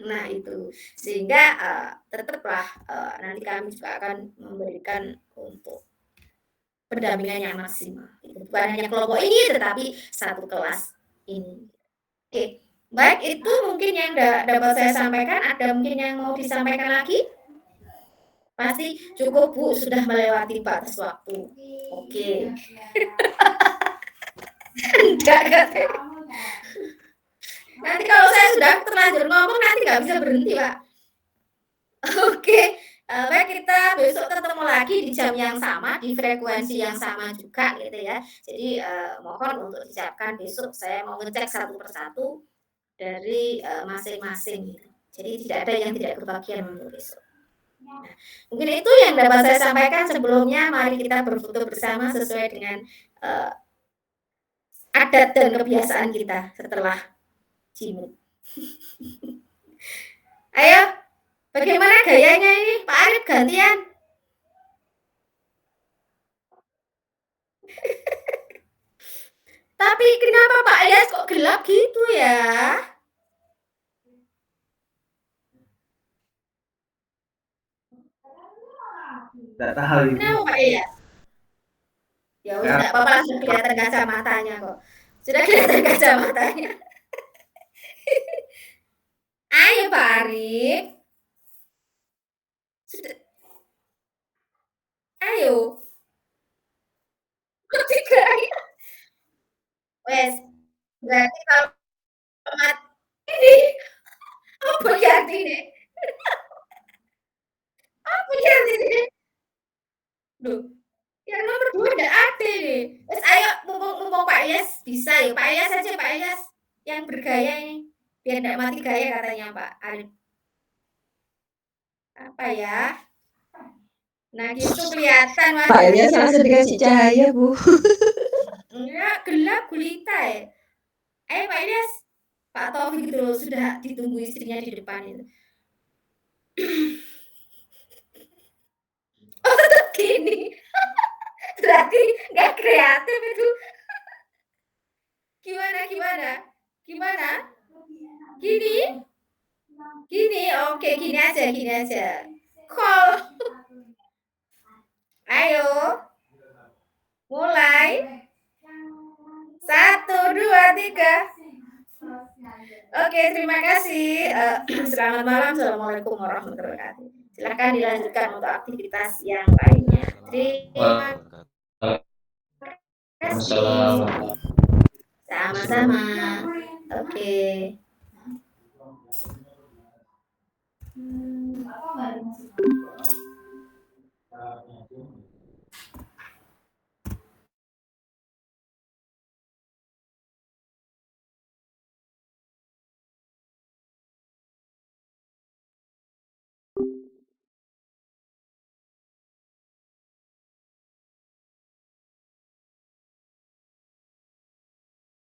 Nah itu, sehingga tetaplah nanti kami juga akan memberikan untuk pendampingan yang maksimal. Bukan hanya kelompok ini, tetapi satu kelas ini. Oke, baik, itu mungkin yang dapat saya sampaikan. Ada mungkin yang mau disampaikan lagi? Pasti cukup Bu, sudah melewati batas waktu. Oke. Enggak. Nanti kalau saya sudah terlanjur ngomong, nanti nggak bisa berhenti Pak. Oke. Baik, kita besok ketemu lagi di jam yang sama, di frekuensi yang sama juga gitu ya. Jadi mohon untuk disiapkan besok, saya mau ngecek satu persatu dari masing-masing gitu. Jadi tidak ada yang tidak kebagian untuk besok. Nah, mungkin itu yang dapat saya sampaikan. Sebelumnya mari kita berfoto bersama sesuai dengan adat dan kebiasaan kita setelah Jimut. Ayo, bagaimana gayanya ini? Pak Arif gantian. Tapi kenapa Pak Ilyas kok gelap gitu ya? Tidak tahu Ibu. Kenapa Pak Ilyas? Ya udah, tidak apa-apa, sudah kelihatan kacamatanya kok. Sudah kelihatan kacamatanya. Ayo Pak Arif. Sudah. Ayo. Tiga. Wes. Berarti kalau ini apa artinya? Apa artinya? Duh. Yang nomor 2 enggak ada nih. Wes ayo, mumpung Pak Ilyas bisa ya. Pak Ilyas aja, Pak Ilyas yang bergaya ini. Biar enggak mati gaya katanya Pak Arif. Apa ya? Nah, gitu kelihatan Mas. Pak Ilyas langsung dikasih cahaya, Bu. Enggak, gelap gulita ya. Ayo Pak Ilyas. Pak Taufik itu sudah ditunggu istrinya di depan itu. Oh, tetap gini. Berarti nggak kreatif itu. Gimana? Gini? Gini aja. Call. Ayo. Mulai. 1, 2, 3. Oke, terima kasih. Selamat malam. Assalamualaikum warahmatullahi wabarakatuh. Silakan dilanjutkan untuk aktivitas yang lainnya. Terima kasih. Sama-sama. Oke.